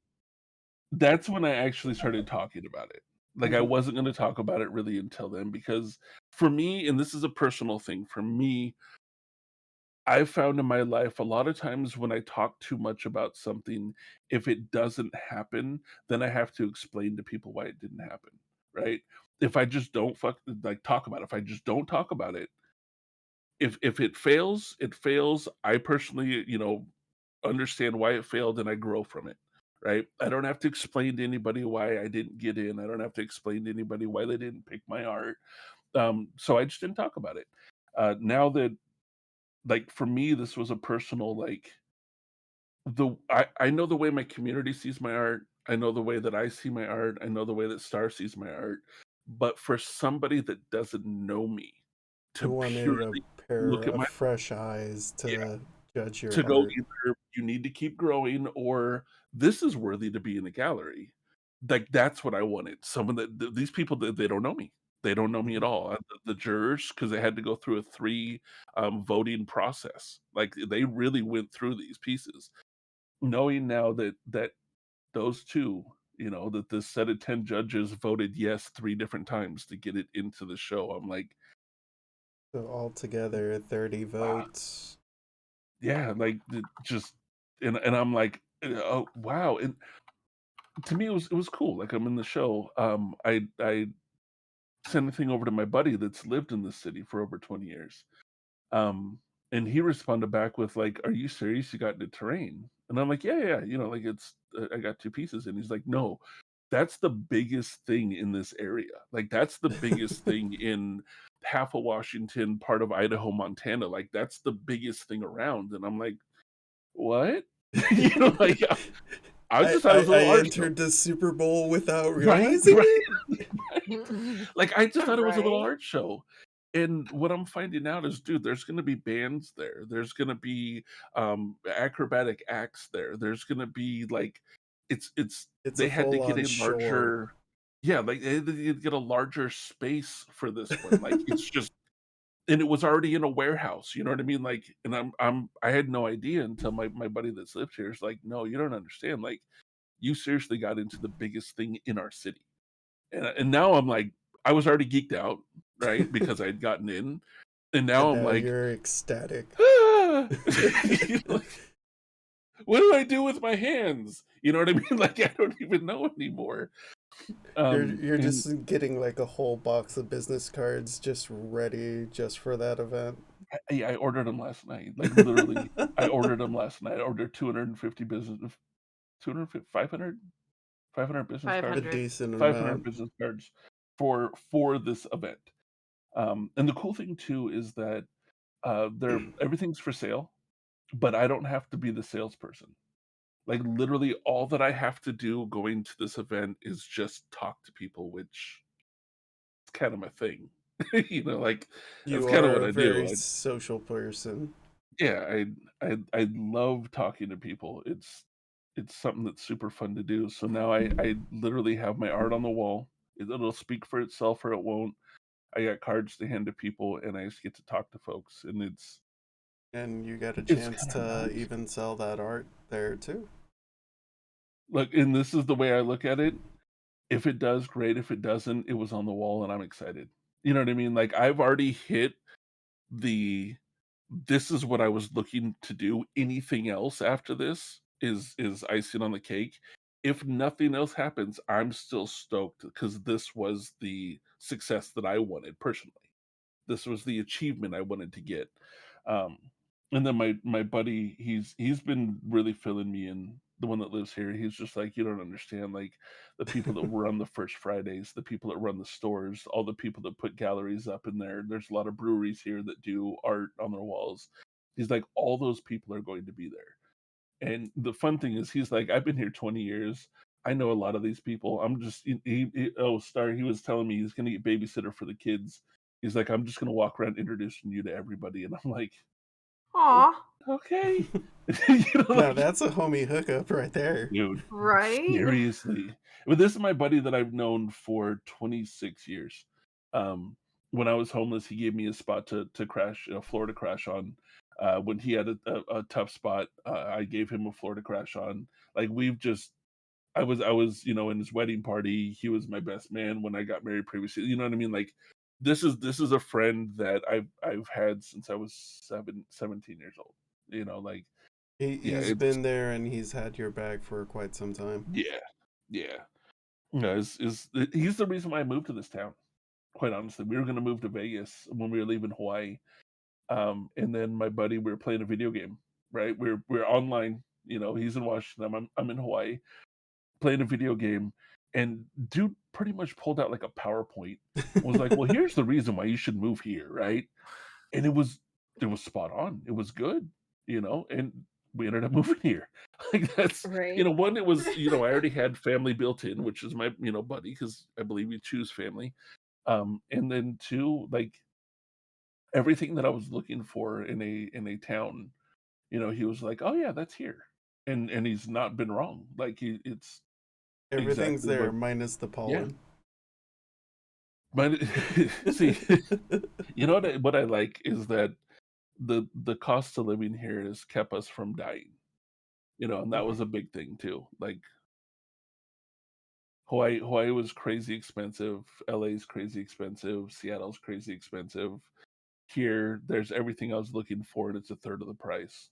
that's when I actually started talking about it. Like, I Mhm. wasn't gonna talk about it really until then because for me, and this is a personal thing, for me, I've found in my life a lot of times when I talk too much about something, if it doesn't happen, then I have to explain to people why it didn't happen, right? If I just don't talk about it, if I just don't talk about it, if it fails, it fails. I personally, understand why it failed and I grow from it. Right. I don't have to explain to anybody why I didn't get in. I don't have to explain to anybody why they didn't pick my art. So I just didn't talk about it. Now that like for me, this was a personal like I know the way my community sees my art. I know the way that I see my art. I know the way that Star sees my art. But for somebody that doesn't know me You to wanted a purely pair look at of my fresh eyes to judge your to go art. either you need to keep growing or this is worthy to be in the gallery. Like that's what I wanted. Someone that these people they don't know me. They don't know me at Mhm. all. The jurors, because they had to go through a three voting process. Like they really went through these pieces, knowing now that those two, that this set of 10 judges voted yes three different times to get it into the show. I'm like, So altogether, 30 wow, votes. yeah, like just and I'm like, oh wow. And to me it was cool. Like I'm in the show. I sent a thing over to my buddy that's lived in this city for over 20 years. Um, and he responded back with like, "Are you serious? You got into terrain?" And I'm like, "Yeah, yeah, yeah. Like it's I got two pieces." And he's like, "No, that's the biggest thing in this area. Like that's the biggest thing in half of Washington, part of Idaho, Montana. Like that's the biggest thing around." And I'm like, "What?" Like I just thought it was a I little art show, entered the Super Bowl without right? realizing Right. it. Right. Like I just thought it was a little Right? art show. And what I'm finding out is, dude, there's gonna be bands there. There's gonna be acrobatic acts there. There's gonna be like it's It's a they had to full get on a shore. larger yeah, like they had to get a larger space for this one. Like it's just and it was already in a warehouse, you know what I mean? Like, and I had no idea until my buddy that's lived here is like, no, you don't understand. Like, you seriously got into the biggest thing in our city. And now I'm like, I was already geeked out, right? Because I had gotten in. And now And I'm now like, you're ecstatic. ah! Like, what do I do with my hands? You know what I mean? Like I don't even know anymore. You're And just getting like a whole box of business cards just ready just for that event. I ordered them last night. Like literally, I ordered them last night. I ordered 250 business, 250, 500 business A cards, 500. decent 500 amount. business cards for this event. And the cool thing too is that everything's for sale, but I don't have to be the salesperson. Like literally all that I have to do going to this event is just talk to people, which is kind of my thing. Like that's You kind of are what a I do. very social person. Yeah, I love talking to people. It's something that's super fun to do. So now I literally have my art on the wall. It'll speak for itself or it won't. I got cards to hand to people and I just get to talk to folks and And you got a it's chance kind of to nice. even sell that art there too. Look, and this is the way I look at it. If it does, great. If it doesn't, it was on the wall and I'm excited. You know what I mean? Like I've already hit the this is what I was looking to do. Anything else after this is icing on the cake. If nothing else happens, I'm still stoked because this was the success that I wanted personally. This was the achievement I wanted to get. Um, and then my buddy, he's been really filling me in. The one that lives here, he's just like, you don't understand. Like the people that run the First Fridays, the people that run the stores, all the people that put galleries up in there. There's a lot of breweries here that do art on their walls. He's like, all those people are going to be there. And the fun thing is, he's like, I've been here 20 years. I know a lot of these people. I'm just, oh, Star, he was telling me he's going to get babysitter for the kids. He's like, I'm just going to walk around introducing you to everybody. And I'm like, "O- Aw. okay. You know, Now like, that's a homie hookup right there. dude, Right? seriously. But this is my buddy that I've known for 26 years. Um, when I was homeless, he gave me a spot to crash, a floor to crash on. When he had a tough spot, I gave him a floor to crash on. Like we've just I was, in his wedding party. He was my best man when I got married previously. You know what I mean? Like this is a friend that I've had since I was 17 years old. Like yeah, He's it's been there and he's had your back for quite some time. yeah, yeah. No, he's the reason why I moved to this town. Quite honestly, we were going to move to Vegas when we were leaving Hawaii. And then my buddy, we were playing a video game. Right, we're online. He's in Washington. I'm in Hawaii playing a video game, and dude pretty much pulled out like a PowerPoint. Was like, "Well, here's the reason why you should move here," right? And it was it was spot on. It was good, and we ended up moving here. Like that's Right. one, it was, I already had family built in, which is my, buddy, because I believe you choose family. And then two, like everything that I was looking for in a town, he was like, "Oh yeah, that's here." And he's not been wrong. Like it's Everything's exactly there what minus the yeah. pollen. But see, what I like is that the cost of living here has kept us from dying. And that was a big thing too. Like Hawaii was crazy expensive, LA's crazy expensive, Seattle's crazy expensive. Here, there's everything I was looking for, and it's a third of the price.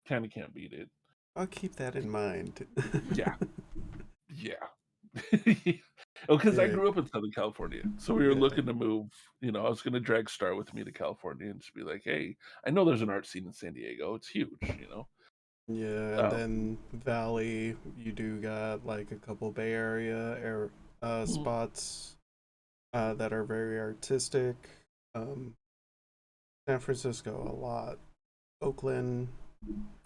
Kind of can't beat it. I'll keep that in mind. Yeah, yeah. Oh, because I Yeah, grew up in Southern California, so we were yeah, looking to move. I was going to drag Star with me to California and just be like, "Hey, I know there's an art scene in San Diego. It's huge." yeah. And then Valley, you do got like a couple Bay Area spots that are very artistic. Um, San Francisco a lot. Oakland,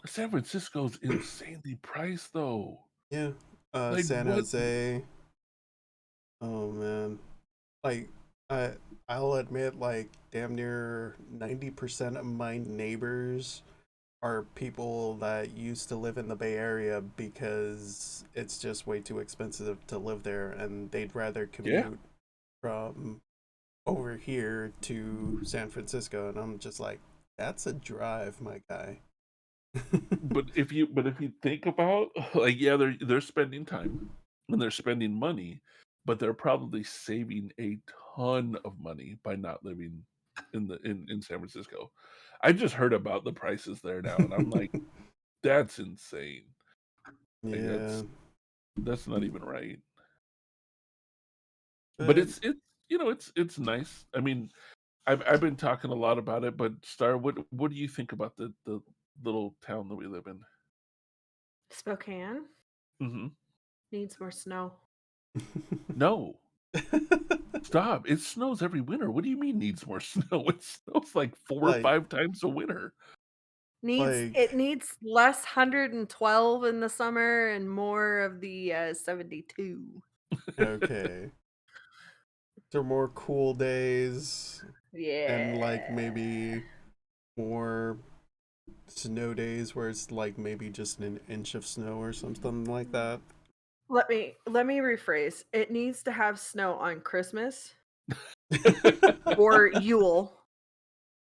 San Francisco's insanely priced, though. yeah. Like San what? Jose. Oh man, like I I'll admit, like damn near 90% of my neighbors are people that used to live in the Bay Area because it's just way too expensive to live there, and they'd rather Yeah. commute from over here to San Francisco, and I'm just like, that's a drive, my guy. But if you think about, like, yeah, they're spending time and they're spending money, but they're probably saving a ton of money by not living in San Francisco. I just heard about the prices there now, and I'm like, that's insane. Like Yeah, that's not even right. But but it's nice. I mean, I've been talking a lot about it, but Star, what do you think about the little town that we live in? Spokane Hmm. needs more snow. No, stop! It snows every winter. What do you mean needs more snow? It snows like 4 or like 5 times a winter. It like needs less 112 in the summer and more of the 72. okay, there are more cool days and like Yeah. maybe more snow days where it's like maybe just an inch of snow or something like that. Let me rephrase. It needs to have snow on Christmas or Yule.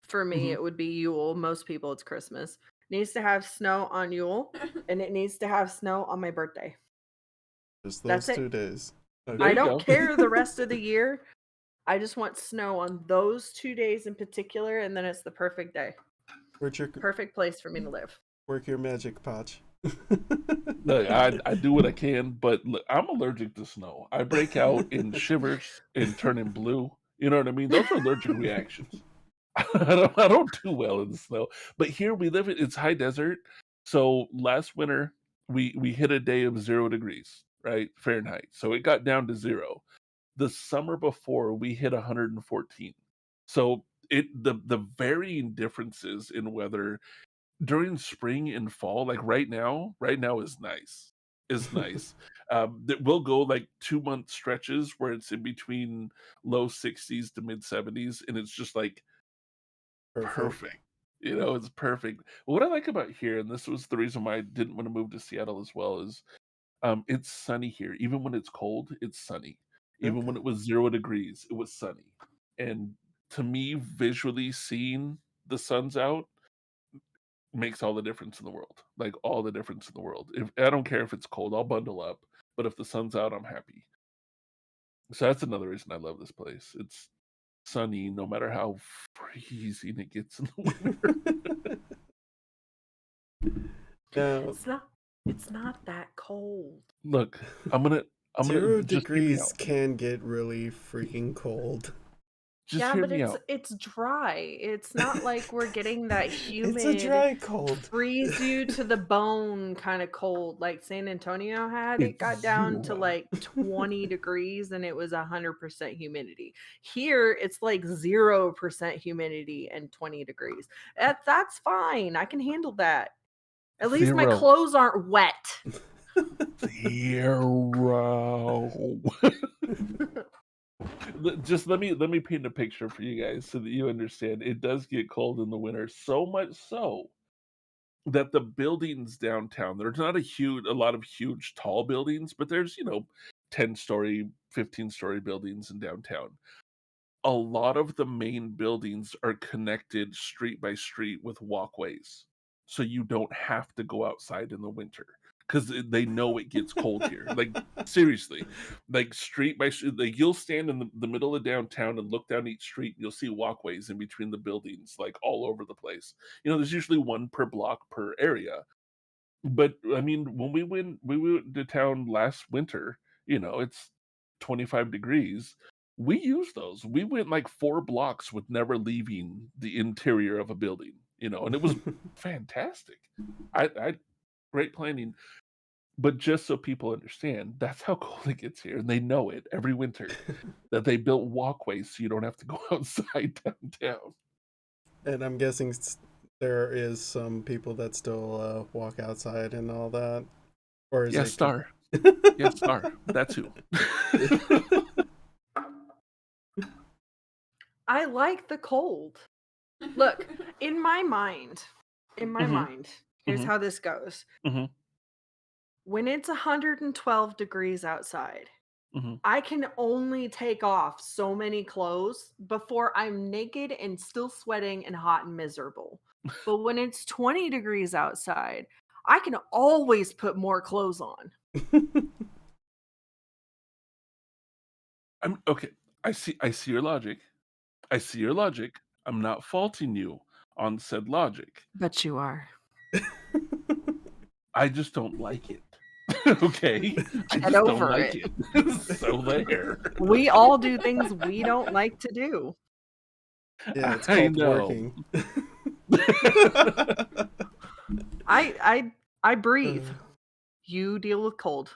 For me, Mhm. it would be Yule. Most people, it's Christmas. Needs to have snow on Yule, and it needs to have snow on my birthday. Just That's those it. 2 days. There I you Okay. don't go. care the rest of the year. I just want snow on those 2 days in particular, and then it's the perfect day. Work your Perfect place for me to live. work your magic, Poch. Look, I do what I can, but look, I'm allergic to snow. I break out in shivers and turning blue. You know what I mean? Those are allergic reactions. I don't do well in the snow. But here we live it's high desert. So last winter we hit a day of 0 degrees, right? Fahrenheit. So it got down to 0. The summer before we hit 114. So the varying differences in weather during spring and fall, like right now is nice. Is nice. That will go like 2 month stretches where it's in between low 60s to mid 70s, and it's just like Perfect. perfect. It's perfect. What I like about here, and this was the reason why I didn't want to move to Seattle as well, is it's sunny here. Even when it's cold, it's sunny. Even Okay. when it was 0 degrees, it was sunny. And to me, visually seeing the sun's out makes all the difference in the world. Like all the difference in the world. If I don't care if it's cold, I'll bundle up. But if the sun's out, I'm happy. So that's another reason I love this place. It's sunny no matter how freezing it gets in the winter. Now, It's not that cold. Look, I'm gonna zero just hear me degrees out. can get really freaking cold. Just Yeah, hear but me out. it's dry. It's not like we're getting that It's a humid, dry cold. freeze you to the bone kind of cold like San Antonio had. It It's got down to zero. like 20 degrees and it was 100% humidity. Here, it's like 0% humidity and 20 degrees. That's fine. I can handle that. At least my Zero. clothes aren't wet. Zero. Just let me paint a picture for you guys so that you understand. It does get cold in the winter, so much so that the buildings downtown, there's not a lot of huge tall buildings, but there's 10-story, 15-story buildings in downtown. A lot of the main buildings are connected street by street with walkways, so you don't have to go outside in the winter because they know it gets cold here. Like seriously, like street by street, like you'll stand in the middle of downtown and look down each street, and you'll see walkways in between the buildings, like all over the place. There's usually one per block per area. But I mean, when we went to town last winter, it's 25 degrees. We used those. We went like 4 blocks with never leaving the interior of a building, and it was fantastic. I great planning. But just so people understand, that's how cold it gets here, and they know it every winter that they built walkways so you don't have to go outside downtown. And I'm guessing there is some people that still walk outside and all that. Or is Yes, it Star. Yes, Star. That's who. I like the cold. Look, in my mind, Mhm. here's Mhm. how this goes. Mhm. When it's 112 degrees outside, Mhm. I can only take off so many clothes before I'm naked and still sweating and hot and miserable. But when it's 20 degrees outside, I can always put more clothes on. I'm okay. I see your logic. I see your logic. I'm not faulting you on said logic. But you are. I just don't like it. Okay? I Get just don't over like it. it. So there. We all do things we don't like to do. Yeah, it's I called know. working. I breathe. You deal with cold.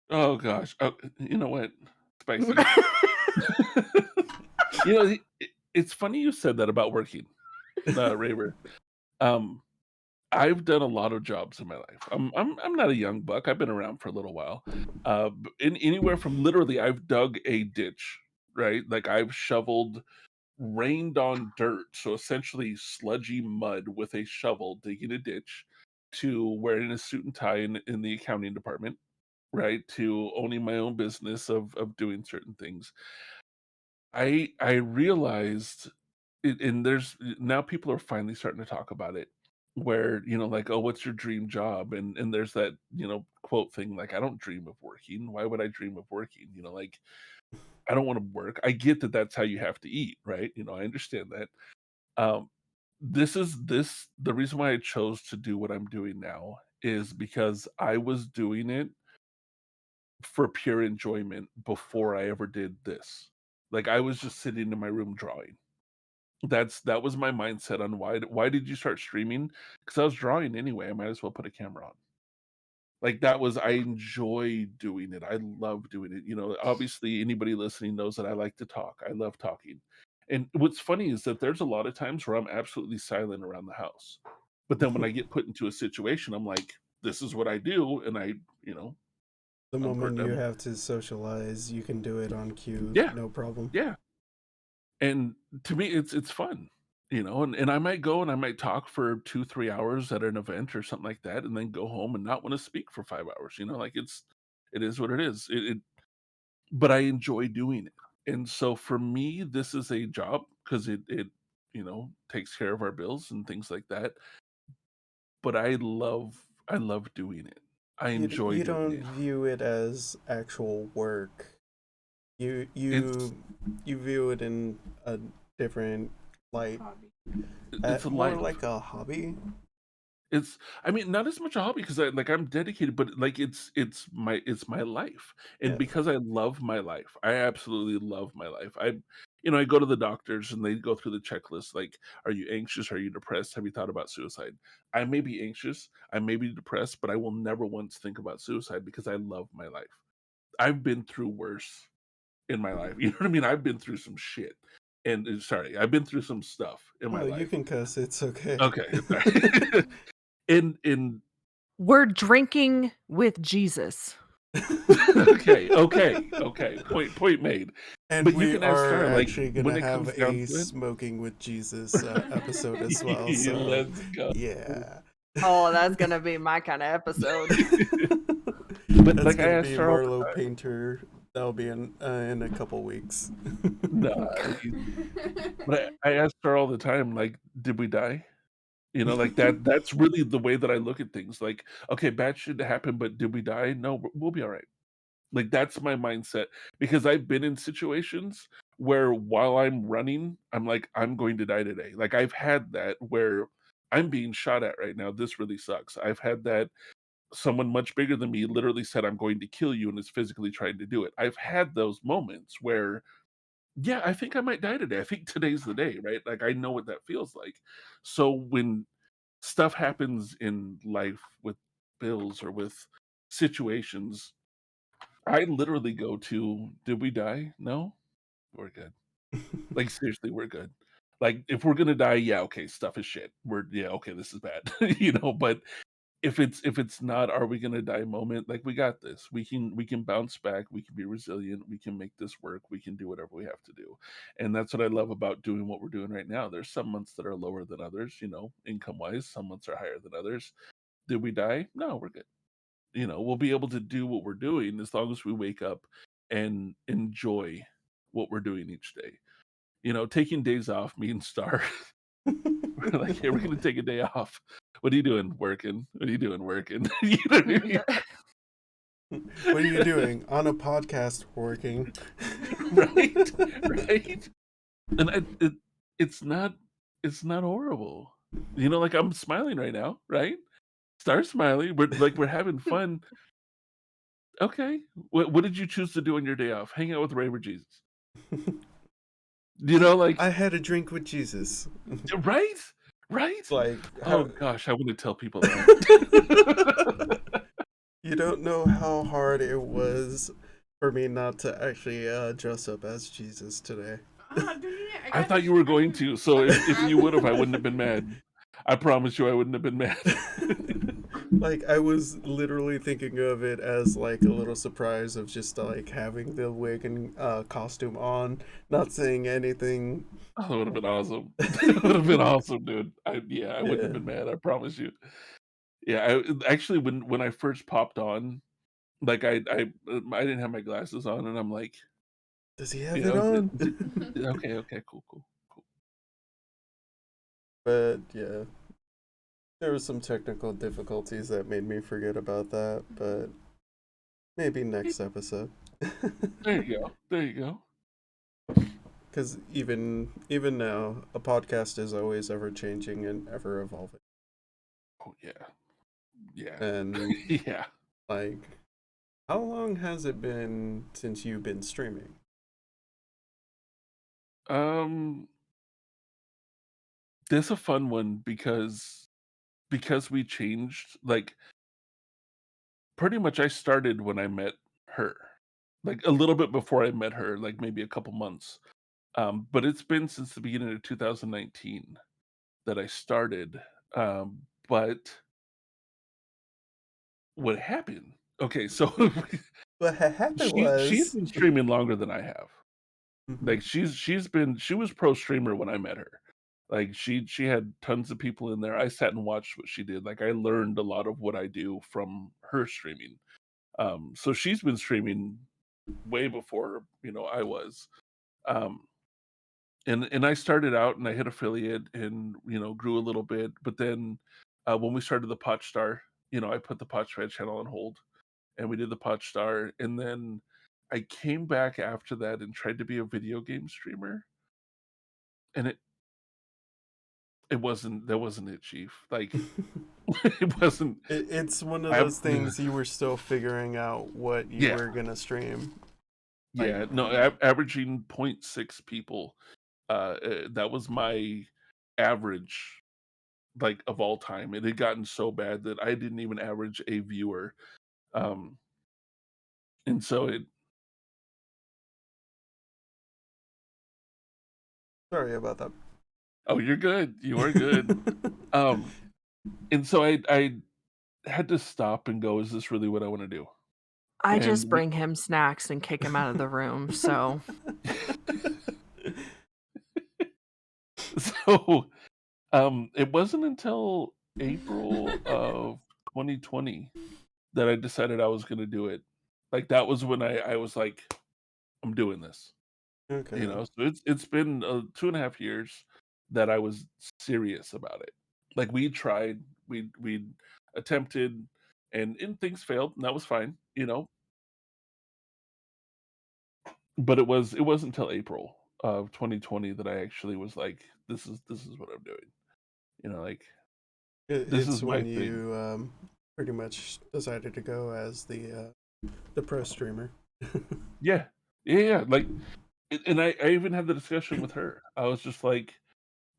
Oh gosh. Oh, you know what? Spicy. It's funny you said that about working, Raver. Um, I've done a lot of jobs in my life. I'm not a young buck. I've been around for a little while. In anywhere from literally, I've dug a ditch, right? Like I've shoveled rained on dirt, so essentially sludgy mud with a shovel digging a ditch, to wearing a suit and tie in the accounting department, right? To owning my own business of doing certain things. I realized it, and there's now people are finally starting to talk about it where like, oh, what's your dream job, and there's that quote thing like, I don't dream of working. Why would I dream of working? Like, I don't want to work. I get that that's how you have to eat, right? I understand that. um this the reason why I chose to do what I'm doing now is because I was doing it for pure enjoyment before I ever did this. Like, I was just sitting in my room drawing. That was my mindset on why did you start streaming? Because I was drawing anyway. I might as well put a camera on. Like, that was, I enjoy doing it. I love doing it. Obviously anybody listening knows that I like to talk. I love talking. And what's funny is that there's a lot of times where I'm absolutely silent around the house. But then when I get put into a situation, I'm like, this is what I do, and The I'm moment you I'm have to socialize, you can do it on cue, yeah, no problem. yeah. And to me, it's fun, and I might go and I might talk for 2-3 hours at an event or something like that, and then go home and not want to speak for 5 hours. Like, it is what it is. But I enjoy doing it, and so for me, this is a job because it takes care of our bills and things like that. But I love doing it. I enjoy You doing don't it. view it as actual work. You It's you you view it in a different light, it's a more life. like a hobby. It's I mean, not as much a hobby because I'm dedicated, but like it's my life. And Yeah. because I love my life, I absolutely love my life. I go to the doctors and they go through the checklist like, are you anxious? Are you depressed? Have you thought about suicide? I may be anxious, I may be depressed, but I will never once think about suicide because I love my life. I've been through worse in my life. You know what I mean? I've been through some shit. And sorry, I've been through some stuff in my Oh, you life. can cuss. It's okay. Okay. Sorry. in We're drinking with Jesus. okay. Point made. And But you we can ask are Star, like, actually when gonna it have comes down a to it. smoking with Jesus episode as well. So Let's go. yeah. Oh, that's gonna be my kind of episode. But That's like I gonna asked be Star all the Marlo time. Painter. That'll be in a couple weeks. Nice. But I asked her all the time, like, did we die? Like that's really the way that I look at things. Like, okay, bad shit happened, but did we die? No, we'll be all right. Like that's my mindset because I've been in situations where while I'm running, I'm like, I'm going to die today. Like I've had that where I'm being shot at right now. This really sucks. I've had that someone much bigger than me literally said, I'm going to kill you and is physically trying to do it. I've had those moments where, yeah, I think I might die today. I think today's the day, right? Like I know what that feels like. So when stuff happens in life with bills or with situations, I literally go to, did we die? No, we're good. Like seriously, we're good. Like if we're gonna die, yeah, okay, stuff is shit. Yeah, okay, this is bad. But if it's not, are we gonna die moment, like we got this. We can bounce back, we can be resilient, we can make this work, we can do whatever we have to do. And that's what I love about doing what we're doing right now. There's some months that are lower than others, income wise, some months are higher than others. Did we die? No, we're good. We'll be able to do what we're doing as long as we wake up and enjoy what we're doing each day. Taking days off, me and Star, we're like, hey, we're gonna take a day off. What are you doing? Working. What are you doing? Working. You know what I mean? What are you doing on a podcast? Working. Right? Right? And it's not horrible. Like I'm smiling right now, right? Start smiling. We're having fun. Okay. What did you choose to do on your day off? Hang out with Ray or Jesus. Like I had a drink with Jesus. right? Right? Like, Oh how, gosh, I want to tell people that. you don't know how hard it was for me not to actually dress up as Jesus today. I thought you were going to, so if you would have, I wouldn't have been mad. I promise you I wouldn't have been mad. Like, I was literally thinking of it as like a little surprise of just like having the wig and costume on, not saying anything. Oh, that would have been awesome. That would have been awesome, dude. I wouldn't Yeah. have been mad, I promise you. Yeah, actually when I first popped on, like I didn't have my glasses on and I'm like, Does he have you it know, on? okay, cool. But yeah, there were some technical difficulties that made me forget about that, but maybe next episode. There you go. There you go. Because even now, a podcast is always ever changing and ever evolving. Oh yeah. Yeah. And Yeah. like, how long has it been since you've been streaming? Um This a fun one because we changed, like pretty much I started when I met her. Like a little bit before I met her, like maybe a couple months. But it's been since the beginning of 2019 that I started. But what happened? Okay, so What happened she's was, been streaming longer than I have. Mhm. Like she was pro streamer when I met her. Like she had tons of people in there. I sat and watched what she did. Like I learned a lot of what I do from her streaming. So she's been streaming way before, I was. Um and I started out and I hit affiliate and grew a little bit, but then when we started the Poch Starr, I put the Pochfad channel on hold and we did the Poch Starr, and then I came back after that and tried to be a video game streamer, and That wasn't it, Chief. Like, it wasn't. It's one of I, those things you were still figuring out what you yeah, were gonna stream. yeah. No, averaging 0.6 people. That was my average, like, of all time. It had gotten so bad that I didn't even average a viewer. And so it. Sorry about that. Oh, you're good. You are good. And so I had to stop and go, is this really what I want to do? I just And bring him snacks and kick him out of the room. So so it wasn't until April of 2020 that I decided I was going to do it. Like, that was when I was like, I'm doing this. Okay. So it's been 2.5 years that I was serious about it. Like, we tried, we attempted, and things failed, and that was fine. But it wasn't until April of 2020 that I actually was like, this is what I'm doing. Like, this It's is my when thing. you pretty much decided to go as the pro streamer. Yeah. Yeah. Like, and I even had the discussion with her. I was just like,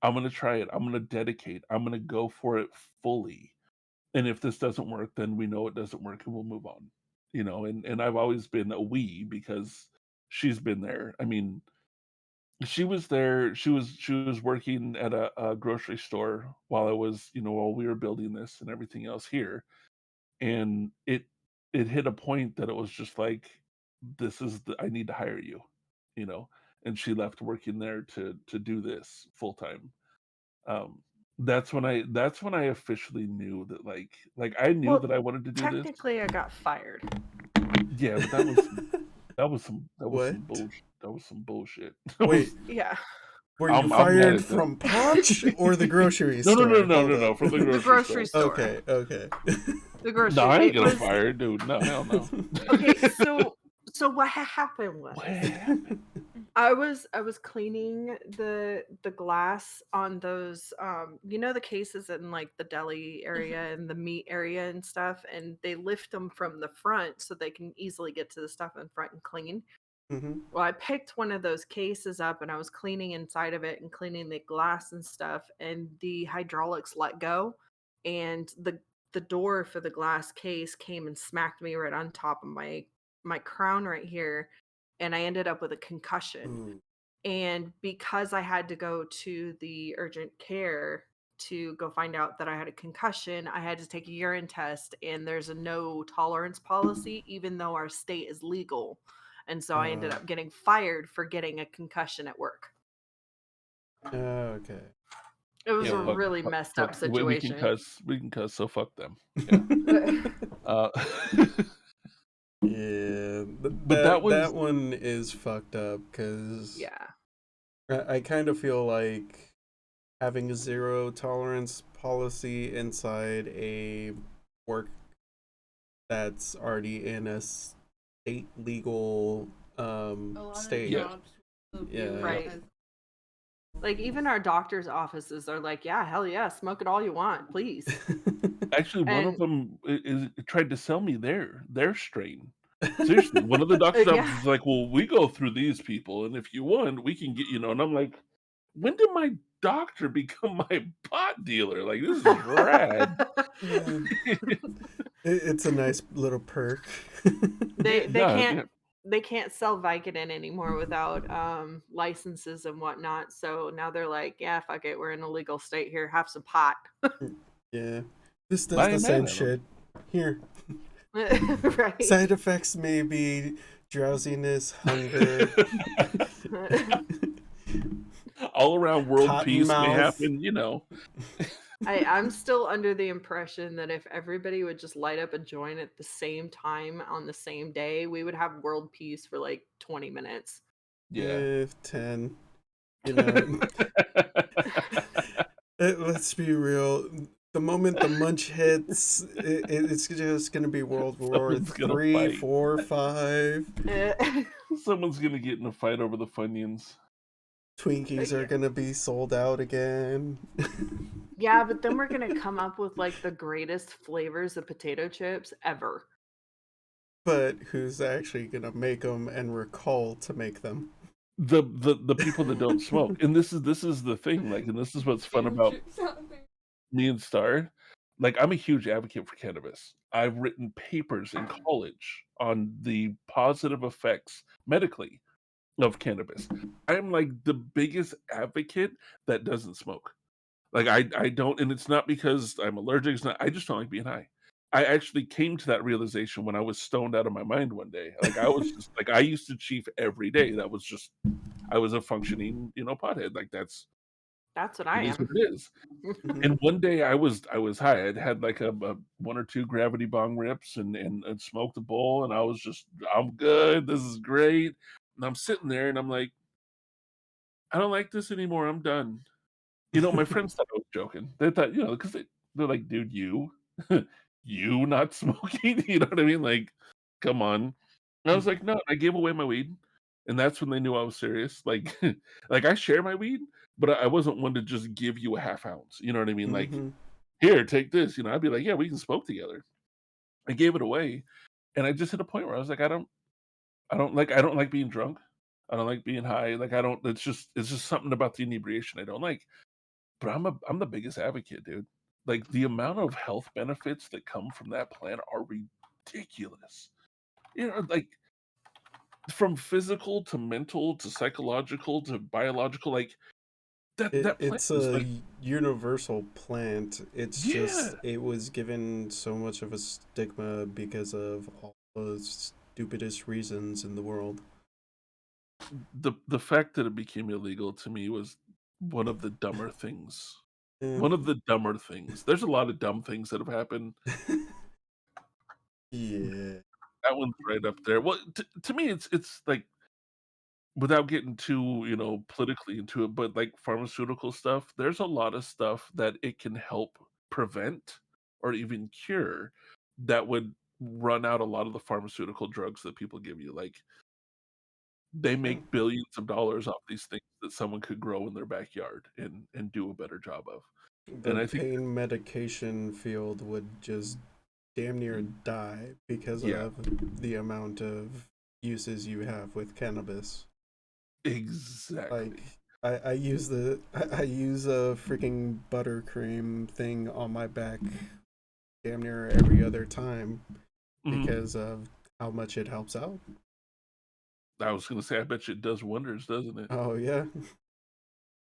I'm gonna try it. I'm gonna dedicate. I'm gonna go for it fully. And if this doesn't work, then we know it doesn't work and we'll move on. And I've always been a we because she's been there. I mean, she was there. She was working at a grocery store while while we were building this and everything else here. And it hit a point that it was just like, I need to hire you, you know. And she left working there to do this full time. Um, that's when I officially knew that, like I knew that I wanted to do this. technically, I got fired. Yeah, but that was some What? bullshit. That was some bullshit. Wait, Yeah, were you I'm mad fired at that. from Poch or the grocery No, no, no, store? no, Hold no, no, up. from the the grocery grocery store. store. Okay. The No, grocery. I ain't It getting was fired, dude. No, hell no. okay. So what happened was What happened? I was cleaning the glass on those the cases in like the deli area and the meat area and stuff, and they lift them from the front so they can easily get to the stuff in front and clean. Hmm. Well, I picked one of those cases up and I was cleaning inside of it and cleaning the glass and stuff, and the hydraulics let go, and the door for the glass case came and smacked me right on top of my crown right here, and I ended up with a concussion. Ooh. And because I had to go to the urgent care to go find out that I had a concussion, I had to take a urine test, and there's a no tolerance policy, even though our state is legal. And so I ended up getting fired for getting a concussion at work. Okay. It was Yeah, a Yeah. really messed up we can situation. cuss. We can cuss. So fuck them. Yeah. Uh, Yeah, but that that was one is fucked up because Yeah. I kind of feel like having a zero tolerance policy inside a work that's already in a state legal A lot state. of Yeah. jobs will Yeah. do Right. as Like even our doctor's offices are like, yeah, hell yeah, smoke it all you want, please. actually one of And them tried to sell me their strain. Seriously, one of the doctor's yeah. offices is like, well, we go through these people, and if you want, we can get and I'm like, when did my doctor become my pot dealer? Like, this is rad. Yeah. It's a nice little perk. they Yeah, can't yeah. they can't sell Vicodin anymore without licenses and whatnot. So now they're like, yeah, fuck it, we're in a legal state here. Have some pot. Yeah. This does I the ain't same mad at 'em. shit. Here. Right. Side effects may be drowsiness, hunger, All around world cotton peace may mouth. happen. I'm still under the impression that if everybody would just light up a joint at the same time on the same day, we would have world peace for like 20 minutes. Yeah. 10. You know, let's be real. The moment the munch hits, it's just gonna be World War Someone's gonna 3, fight. 4, 5. Someone's gonna get in a fight over the Funyuns. Twinkies are yeah. gonna be sold out again. Yeah, but then we're gonna come up with like the greatest flavors of potato chips ever. But who's actually gonna make them and recall to make them? The people that don't smoke, and this is the thing, like, and this is what's fun Potato about chips out there. me and Star. Like, I'm a huge advocate for cannabis. I've written papers in college on the positive effects medically of cannabis. I'm like the biggest advocate that doesn't smoke. Like I don't, and it's not because I'm allergic. It's not. I just don't like being high. I actually came to that realization when I was stoned out of my mind one day. Like I was just like I used to chief every day. That was just I was a functioning, pothead. Like That's what I it is what am. it is. Mhm. And one day I was high. I'd had like a one or two gravity bong rips and smoked a bowl, and I was just I'm good. This is great. And I'm sitting there and I'm like, I don't like this anymore. I'm done. My friends thought I was joking. They thought, because they're like, dude, you not smoking? You know what I mean? Like, come on. And I was like, no, I gave away my weed. And that's when they knew I was serious. Like, like I share my weed, but I wasn't one to just give you a half ounce. You know what I mean? Like, Mhm. here, take this. I'd be like, yeah, we can smoke together. I gave it away. And I just hit a point where I was like, I don't like being drunk. I don't like being high. Like, I don't, it's just something about the inebriation I don't like. But I'm the biggest advocate, dude. Like, the amount of health benefits that come from that plant are ridiculous. Like, from physical to mental to psychological to biological, like, that plant It's is a like universal plant. It's yeah, just it was given so much of a stigma because of all the stupidest reasons in the world. the fact that it became illegal to me was one of the dumber things. Eh. One of the dumber things. There's a lot of dumb things that have happened. Yeah. That one's right up there. Well, to me, it's like without getting too, politically into it, but like pharmaceutical stuff, there's a lot of stuff that it can help prevent or even cure that would run out a lot of the pharmaceutical drugs that people give you. Like they Yeah. make billions of dollars off these things that someone could grow in their backyard and do a better job of. The And I think, pain medication field would just damn near die because yeah, of the amount of uses you have with cannabis. Like exactly. I use I use a freaking buttercream thing on my back damn near every other time Mhm. because of how much it helps out. I was gonna say, I bet you it does wonders, doesn't it? Oh yeah.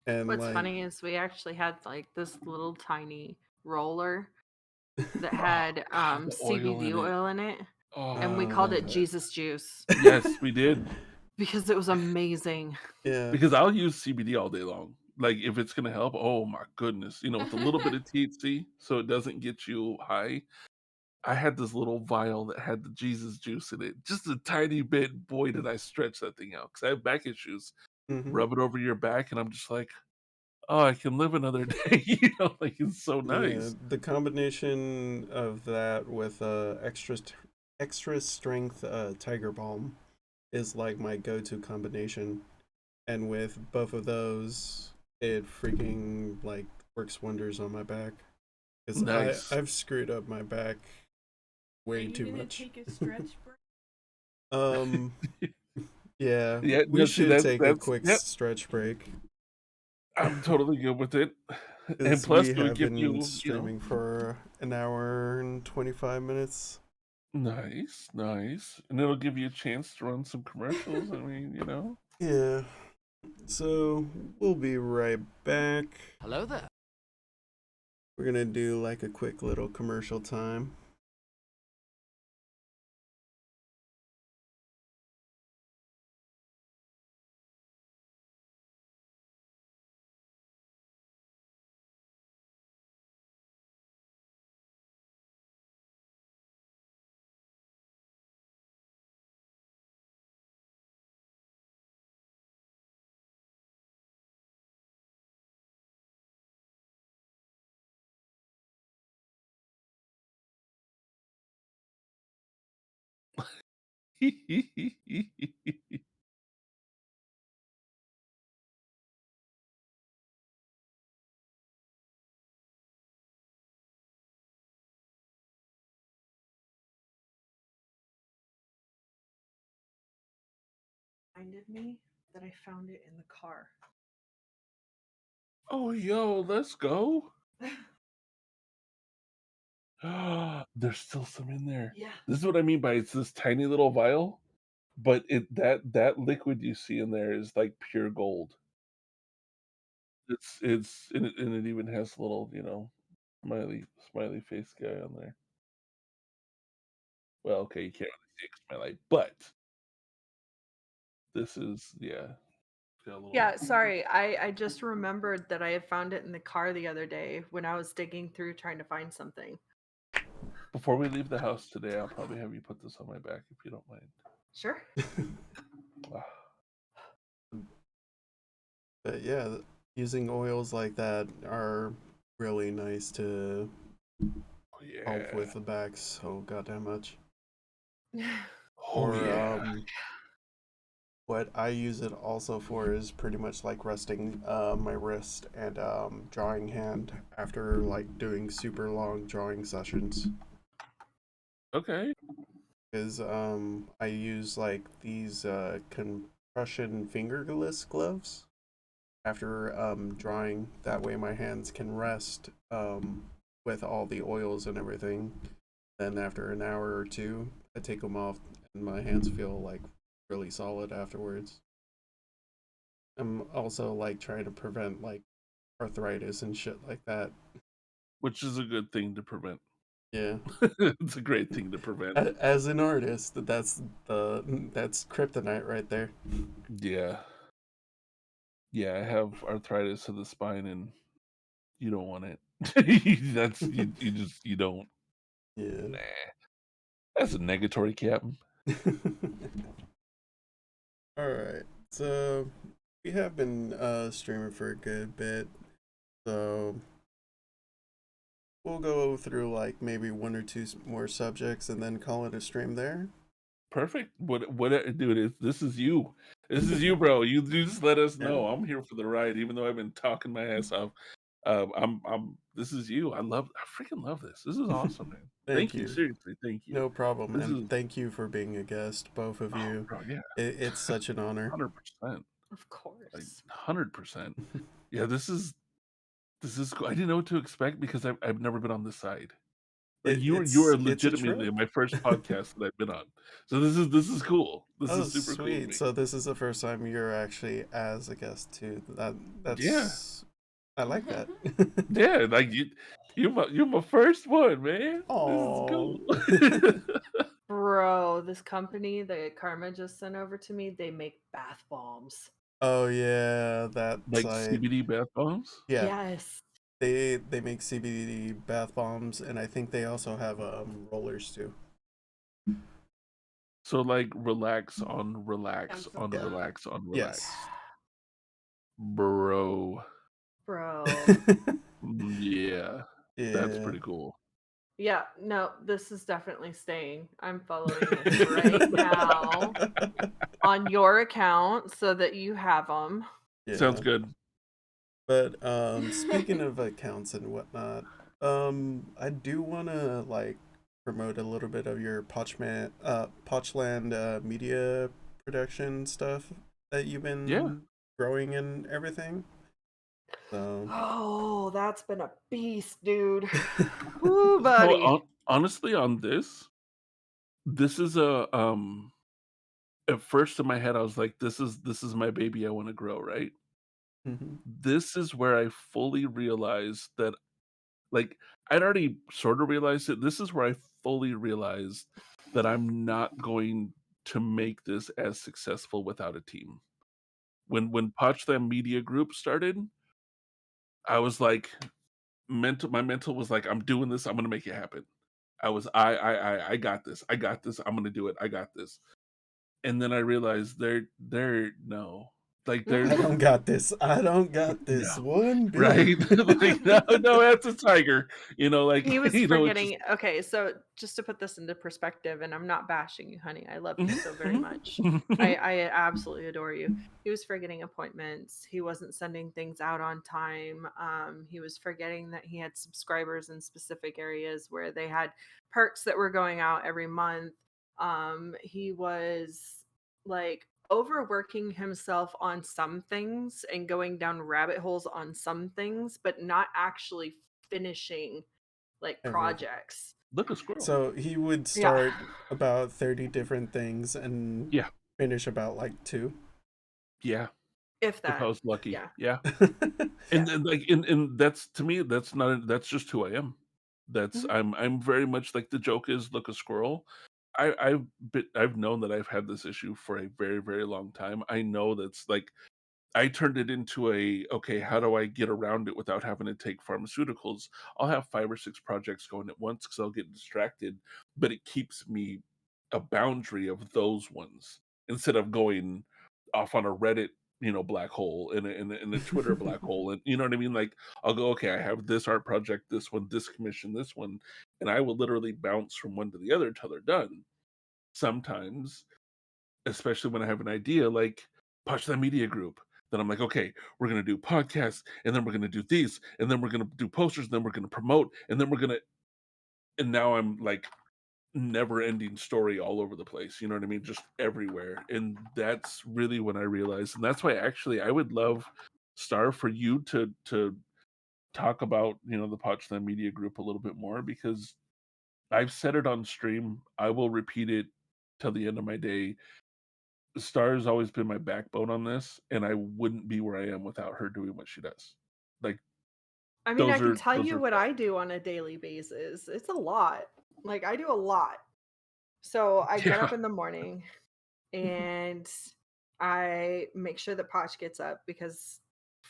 And What's like funny is we actually had like this little tiny roller that Oh had God, the oil CBD in it. oil in it, and we called it Oh, Jesus juice yes, we did. because it was amazing. yeah. Because I'll use CBD all day long. Like, if it's gonna help, oh my goodness, with a little bit of THC, so it doesn't get you high. I had this little vial that had the Jesus juice in it, just a tiny bit. Boy, did I stretch that thing out because I have back issues. Hmm. Rub it over your back, and I'm just like, oh, I can live another day. Like it's so Yeah, nice. the combination of that with extra strength tiger balm is like my go-to combination, and with both of those, it freaking like works wonders on my back. Cause Nice. I've screwed up my back Are way you too gonna much. take a stretch break? Um, yeah, Yeah, we no, see should that take a that's quick yep. stretch break I'm totally good with it. And because plus, we it would have give been you, streaming for an hour and 25 minutes. nice, nice, and it'll give you a chance to run some commercials. I mean. Yeah. So we'll be right back. Hello there. We're gonna do like a quick little commercial time. reminded me that I found it in the car. Oh, yo, let's go. There's still some in there. Yeah. This is what I mean by it's this tiny little vial, but that liquid you see in there is like pure gold. It's and it even has a little, smiley face guy on there. Well, okay, you can't really see a smiley, but this is got a little Yeah, sorry. I just remembered that I had found it in the car the other day when I was digging through trying to find something. Before we leave the house today, I'll probably have you put this on my back if you don't mind. Sure. Ah, But yeah, using oils like that are really nice to oh help yeah. with the backs so goddamn much. Oh Or yeah. what I use it also for is pretty much like resting my wrist and drawing hand after like doing super long drawing sessions. Okay. Is I use like these compression fingerless gloves after drawing. That way my hands can rest with all the oils and everything. Then after an hour or two, I take them off and my hands feel like really solid afterwards. I'm also like trying to prevent like arthritis and shit like that. Which is a good thing to prevent. Yeah. It's a great thing to prevent. As an artist, that's kryptonite right there. Yeah. Yeah, I have arthritis of the spine and you don't want it. You don't. Yeah. Nah. That's a negatory, Captain. All right. So we have been streaming for a good bit. So we'll go through like maybe one or two more subjects and then call it a stream there. Perfect. Dude, this is you. This is you, bro. You just let us Yeah. know. I'm here for the ride, even though I've been talking my ass off. This is you. I freaking love this. This is awesome, man. Thank Thank you. you. Seriously, thank you. No problem. This And is, thank you for being a guest, both of oh, you. bro, yeah, It's such an honor. 100%, Of course. like 100%. Yeah, this is cool. I didn't know what to expect because I've never been on this side. Like you are It's a legitimately trip. my first podcast that I've been on. So this is cool. This Oh, is super cool to sweet. me. So this is the first time you're actually as a guest too. Yeah. That's I like that. Yeah, like you're my first one, man. This is Oh. cool. Bro, this company that Karma just sent over to me, they make bath bombs. Oh yeah, that Like site. CBD bath bombs. Yeah, Yes. they make CBD bath bombs, and I think they also have rollers too. So like relax on relax on Yeah. relax on relax. Yes. Bro. Bro. Yeah. That's Yeah. pretty cool. Yeah, no, this is definitely staying. I'm following this right now on your account so that you have them. Sounds Yeah. good. But speaking of accounts and whatnot, I do want to like promote a little bit of your Pochland media production stuff that you've Yeah. been growing and everything. So Oh, that's been a beast, dude. Woo, buddy. So honestly on this is a at first in my head I was like this is my baby I want to grow, right? mhm. This is where I fully realized that, like, I'd already sort of realized it. This is where I fully realized that I'm not going to make this as successful without a team. When Pochfad Media Group started, I was like, my mental was like, I'm doing this. I'm gonna make it happen. I got this. I got this. I'm gonna do it. I got this. And then I realized they're no, like I there's don't got this. I don't got no. this one bit. Right? Like, no, that's a tiger. Like, He was it's just forgetting. Okay, so just to put this into perspective, and I'm not bashing you, honey. I love you so very much. I absolutely adore you. He was forgetting appointments. He wasn't sending things out on time. He was forgetting that he had subscribers in specific areas where they had perks that were going out every month. He was like overworking himself on some things and going down rabbit holes on some things, but not actually finishing like Everything. projects. Look, a squirrel. So he would Yeah. start about 30 different things and Yeah. finish about like 2. Yeah. If If I that. was lucky. Yeah. Yeah. Yeah. And like and that's, to me, that's just who I am. That's Mhm. I'm very much like, the joke is, look, a squirrel. I've known that I've had this issue for a very, very long time. I know that's like, I turned it into okay, how do I get around it without having to take pharmaceuticals? I'll have 5 or 6 projects going at once because I'll get distracted, but it keeps me a boundary of those ones instead of going off on a Reddit, black hole, in a Twitter black hole, and you know what I mean. Like, I'll go, okay, I have this art project, this one, this commission, this one, and I will literally bounce from one to the other till they're done. Sometimes, especially when I have an idea like Poch That Media Group. Then I'm like, okay, we're gonna do podcasts, and then we're gonna do these, and then we're gonna do posters, and then we're gonna promote, and then and now I'm like never ending story all over the place. You know what I mean? Just everywhere. And that's really when I realized, and that's why actually I would love, Star, for you to talk about, the Poch That Media Group a little bit more, because I've said it on stream. I will repeat it till the end of my day. Star's always been my backbone on this, and I wouldn't be where I am without her doing what she does. Like, I mean, I those can are tell those you are what I do on a daily basis. It's a lot. Like, I do a lot. So I get yeah. up in the morning and I make sure that Potch gets up because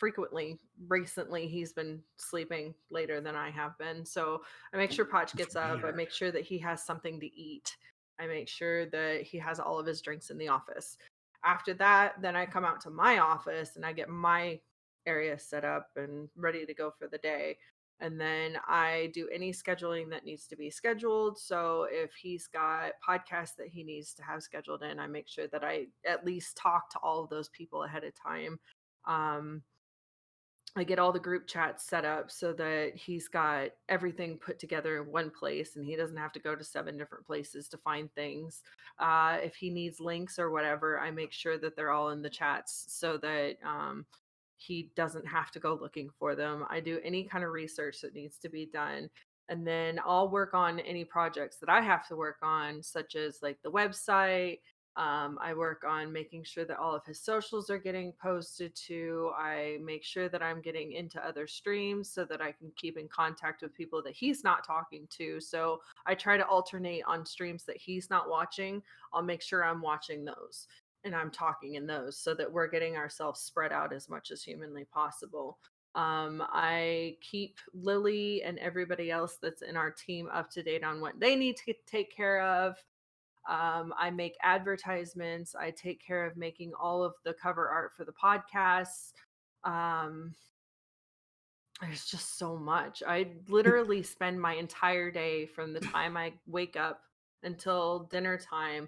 recently, he's been sleeping later than I have been. So I make sure Potch It's gets up. I weird. make sure that he has something to eat. I make sure that he has all of his drinks in the office. After that, then I come out to my office and I get my area set up and ready to go for the day. And then I do any scheduling that needs to be scheduled. So if he's got podcasts that he needs to have scheduled in, I make sure that I at least talk to all of those people ahead of time. Um, I get all the group chats set up so that he's got everything put together in one place and he doesn't have to go to 7 different places to find things. If he needs links or whatever, I make sure that they're all in the chats so that he doesn't have to go looking for them. I do any kind of research that needs to be done. And then I'll work on any projects that I have to work on, such as like the website. I work on making sure that all of his socials are getting posted to. I make sure that I'm getting into other streams so that I can keep in contact with people that he's not talking to. So I try to alternate on streams that he's not watching. I'll make sure I'm watching those and I'm talking in those so that we're getting ourselves spread out as much as humanly possible. I keep Lily and everybody else that's in our team up to date on what they need to take care of. I make advertisements. I take care of making all of the cover art for the podcasts. Um, there's just so much. I literally spend my entire day from the time I wake up until dinner time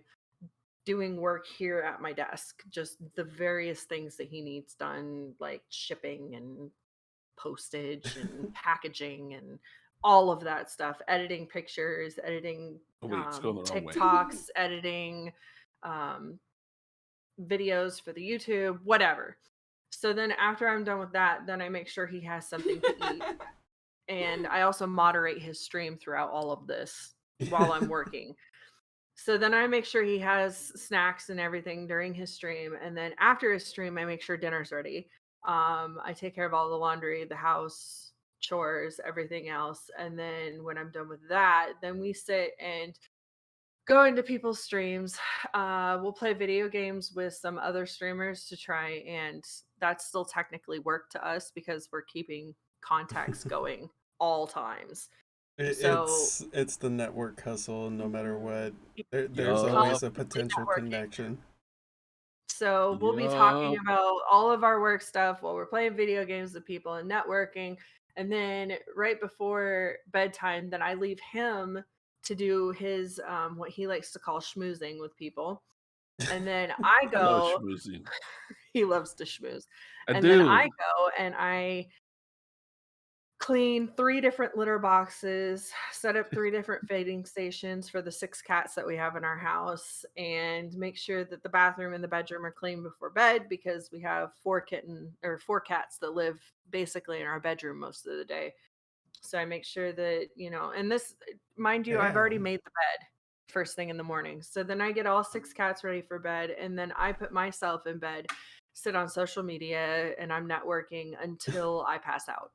doing work here at my desk. Just the various things that he needs done, like shipping and postage and packaging and all of that stuff, editing pictures, editing Oh wait, it's going the wrong way. TikToks, editing um, videos for the YouTube, whatever. So then after I'm done with that, then I make sure he has something to eat. And I also moderate his stream throughout all of this while I'm working. So then I make sure he has snacks and everything during his stream. And then after his stream, I make sure dinner's ready. I take care of all the laundry, the house, chores, everything else. And then when I'm done with that, then we sit and go into people's streams. We'll play video games with some other streamers to try, and that's still technically work to us because we're keeping contacts going all times. So It's the network hustle. No matter what, there's Yup. always a constantly potential networking. connection. So we'll be talking Yup. about all of our work stuff while we're playing video games with people and networking. And then right before bedtime, then I leave him to do his what he likes to call schmoozing with people. And then I I love go, schmoozing. he loves to schmooze. I And then I do. go and I clean 3 different litter boxes, set up 3 different feeding stations for the 6 cats that we have in our house, and make sure that the bathroom and the bedroom are clean before bed because we have 4 cats that live basically in our bedroom most of the day. So I make sure that, and this, mind you, I've already Damn. made the bed first thing in the morning. So then I get all 6 cats ready for bed, and then I put myself in bed, sit on social media, and I'm networking until I pass out.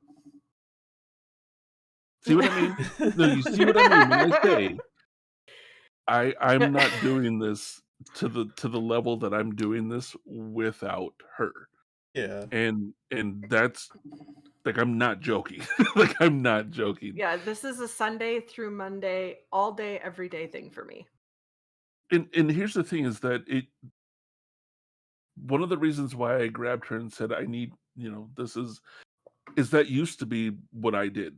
See what I mean? No, you see what I mean when I say I'm not doing this to the level that I'm doing this without her. Yeah. And that's like, I'm not joking. Like, I'm not joking. Yeah, this is a Sunday through Monday, all day, every day thing for me. And here's the thing is that one of the reasons why I grabbed her and said I need, this is that used to be what I did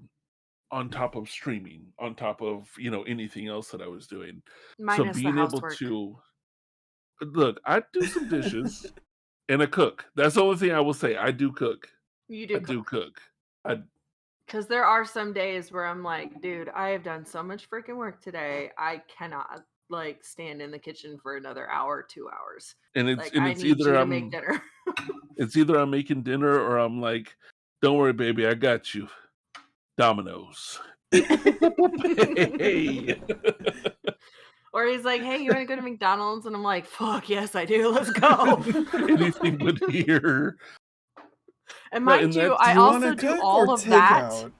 on top of streaming, on top of, anything else that I was doing. So Minus the being able housework. to look, I do some dishes and I cook. That's the only thing I will say. I do cook. You I do do cook. I because there are some days where I'm like, dude, I have done so much freaking work today. I cannot like stand in the kitchen for another hour, 2 hours. and Like, I it's need either you to make dinner. I'm making dinner or I'm like, don't worry, baby, I got you. Dominoes. Hey. Or he's like, hey, you want to go to McDonald's? And I'm like, fuck, yes, I do. Let's go. Anything but here. And No, mind and you, that's I Do you want also to do cook or all of take that. out?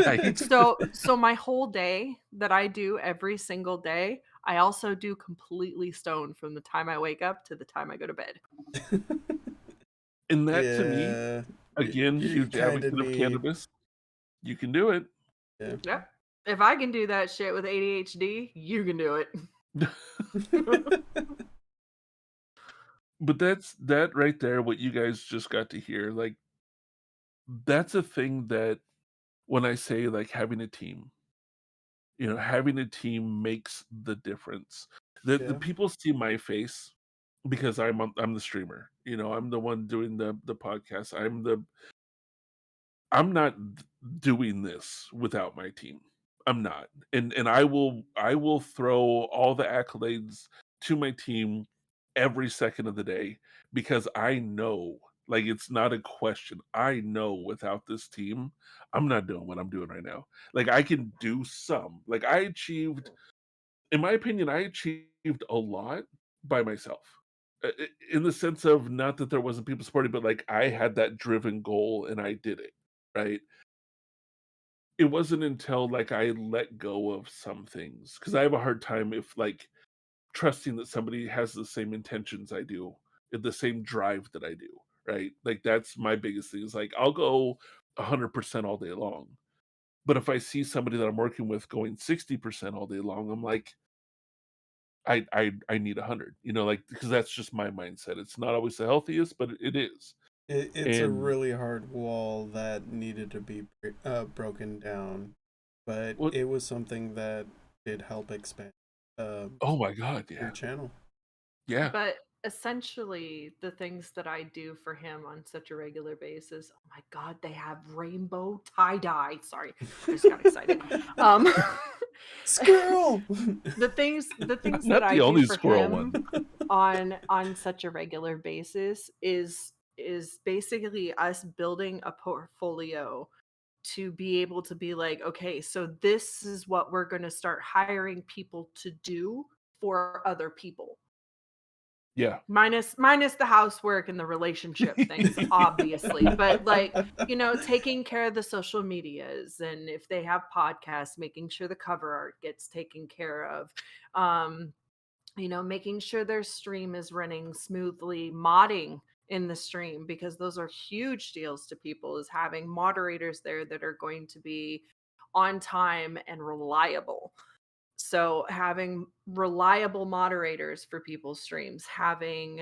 right. So my whole day that I do every single day, I also do completely stoned from the time I wake up to the time I go to bed. And that to me, Yeah. again, You huge kind of advocate of need. cannabis. You can do it. Yeah. Yep. If I can do that shit with ADHD, you can do it. But that right there, what you guys just got to hear, like, that's a thing that when I say like having a team, having a team makes the difference. The Yeah. people see my face because I'm the streamer. I'm the one doing the podcast. I'm not doing this without my team. I'm not. And I will throw all the accolades to my team every second of the day because I know, like, it's not a question. I know without this team, I'm not doing what I'm doing right now. Like, I can do some. Like, in my opinion, I achieved a lot by myself. In the sense of not that there wasn't people supporting, but like I had that driven goal and I did it, right? It wasn't until like I let go of some things because I have a hard time if like trusting that somebody has the same intentions I do, the same drive that I do, right? Like that's my biggest thing is like I'll go 100% all day long. But if I see somebody that I'm working with going 60% all day long, I'm like, I need 100, like because that's just my mindset. It's not always the healthiest, but it is. It's a And really hard wall that needed to be broken down, but what? it was something that did help expand Oh my god, your yeah, channel. yeah. But essentially, the things that I do for him on such a regular basis, oh my God, they have rainbow tie dye. Sorry, I just got excited. Um, Squirrel. the things that Not I the do only for squirrel him one. on such a regular basis is basically us building a portfolio to be able to be like, okay, so this is what we're going to start hiring people to do for other people. Yeah. Minus the housework and the relationship things, obviously. But like, taking care of the social medias, and if they have podcasts, making sure the cover art gets taken care of. Making sure their stream is running smoothly, modding in the stream, because those are huge deals to people, is having moderators there that are going to be on time and reliable. So having reliable moderators for people's streams, having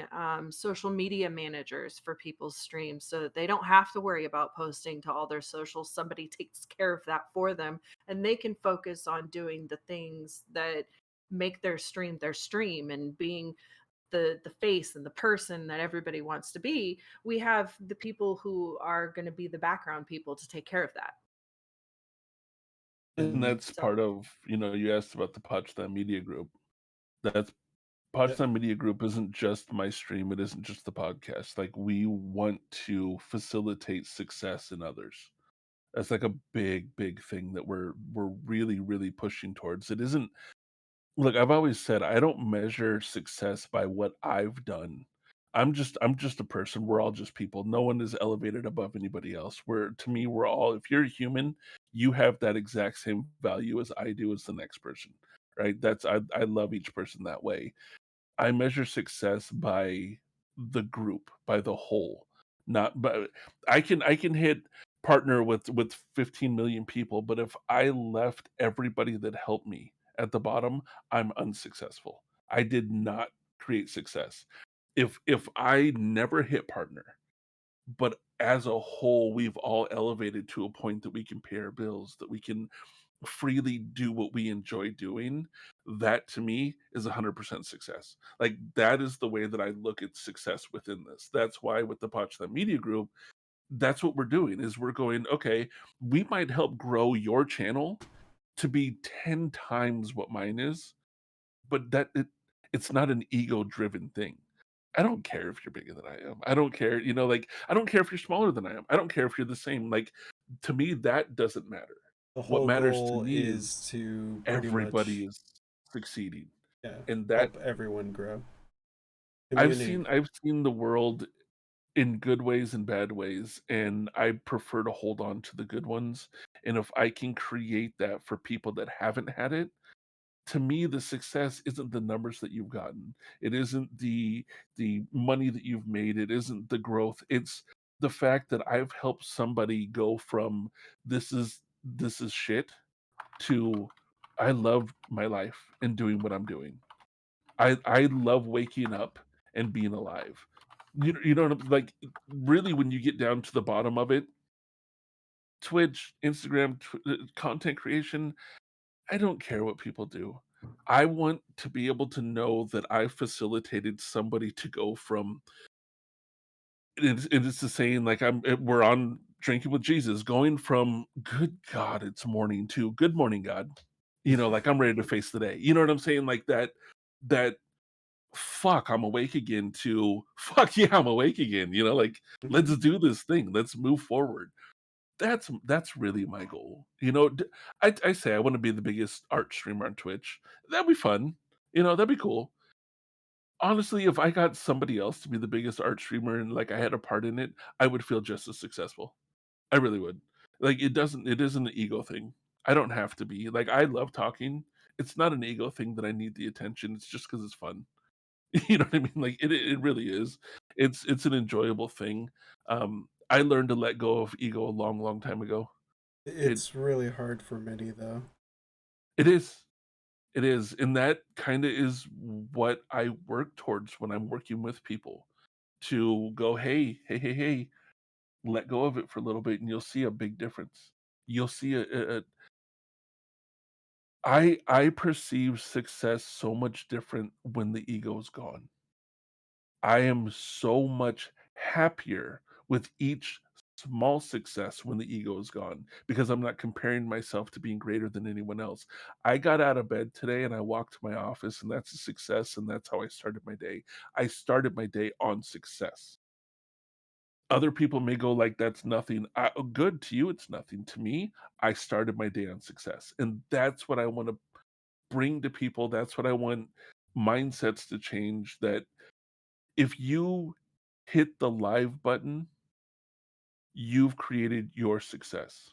social media managers for people's streams so that they don't have to worry about posting to all their socials. Somebody takes care of that for them and they can focus on doing the things that make their stream and being the face and the person that everybody wants to be. We have the people who are going to be the background people to take care of that. And And that's part of, you asked about the Pochfad Media Group. That's yeah, Pochfad Media Group isn't just my stream, it isn't just the podcast. Like, we want to facilitate success in others. That's like a big, big thing that we're really, really pushing towards. It isn't Look, I've always said I don't measure success by what I've done. I'm just a person. We're all just people. No one is elevated above anybody else. To me, we're all, if you're a human, you have that exact same value as I do as the next person. Right? I love each person that way. I measure success by the group, by the whole. Not but I can hit partner with 15 million people, but if I left everybody that helped me at the bottom, I'm unsuccessful. I did not create success. If I never hit partner, but as a whole we've all elevated to a point that we can pay our bills, that we can freely do what we enjoy doing, that to me is 100% success. Like, that is the way that I look at success within this. That's why with the Pochfad Media Group, that's what we're doing, is we're going, okay, we might help grow your channel to be 10 times what mine is, but it's not an ego driven thing. I don't care if you're bigger than I am. I don't care, like, I don't care if you're smaller than I am. I don't care if you're the same. Like, to me, that doesn't matter. the What whole matters to goal me is is to pretty everybody much, is succeeding. yeah, And that help everyone grow. I've Community. seen I've seen the world in good ways and bad ways, and I prefer to hold on to the good ones. And if I can create that for people that haven't had it, to me the success isn't the numbers that you've gotten. It isn't the money that you've made. It isn't the growth. It's the fact that I've helped somebody go from this is shit to I love my life and doing what I'm doing. I love waking up and being alive. You know what like, really, when you get down to the bottom of it, Twitch, Instagram, content creation, I don't care what people do. I want to be able to know that I facilitated somebody to go from, it's the saying, like, we're on drinking with Jesus, going from good God, it's morning, to good morning, God. Like, I'm ready to face the day. You know what I'm saying? Like, that fuck, I'm awake again, to fuck yeah, I'm awake again. Like, let's do this thing. Let's move forward. That's really my goal. I say I want to be the biggest art streamer on Twitch. That'd be fun. That'd be cool. Honestly, if I got somebody else to be the biggest art streamer and, like, I had a part in it, I would feel just as successful. I really would. Like, it isn't an ego thing. I don't have to be. Like, I love talking. It's not an ego thing that I need the attention. It's just because it's fun. You know what I mean? Like, it really is. It's an enjoyable thing. I learned to let go of ego a long, long time ago. It It's really hard for many though. it is. It is. And that kind of is what I work towards when I'm working with people, to go, hey, hey, hey, hey, let go of it for a little bit and you'll see a big difference. You'll see I perceive success so much different when the ego is gone. I am so much happier with each small success when the ego is gone, because I'm not comparing myself to being greater than anyone else. I got out of bed today and I walked to my office, and that's a success. And that's how I started my day. I started my day on success. Other people may go, like, that's nothing. Good to you, it's nothing. To me, I started my day on success. And that's what I want to bring to people. That's what I want mindsets to change. That if you hit the live button, you've created your success.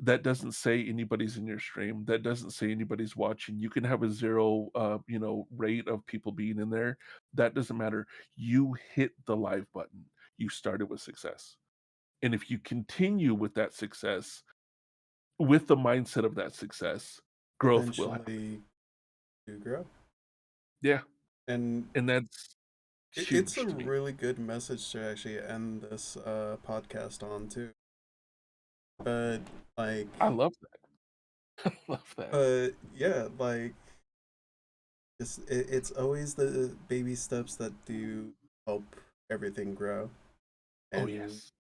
That doesn't say anybody's in your stream. That doesn't say anybody's watching. You can have a zero, rate of people being in there. That doesn't matter. You hit the live button. You started with success. And if you continue with that success, with the mindset of that success, growth will happen. Eventually to grow. Yeah. And And that's it's a huge to me. really good message to actually end this podcast on too. But like, I love that. I love that. yeah, like it's always the baby steps that do help everything grow. Oh, And yes.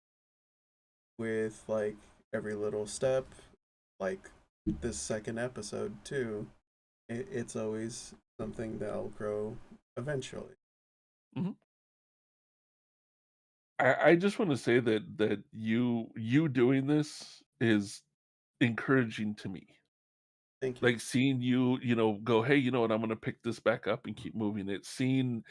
with like every little step, like this second episode too, it's always something that'll grow eventually. Mm-hmm. I just want to say that you doing this is encouraging to me. Thank you. Like seeing you, go, hey, you know what, I'm gonna pick this back up and keep moving it. Seeing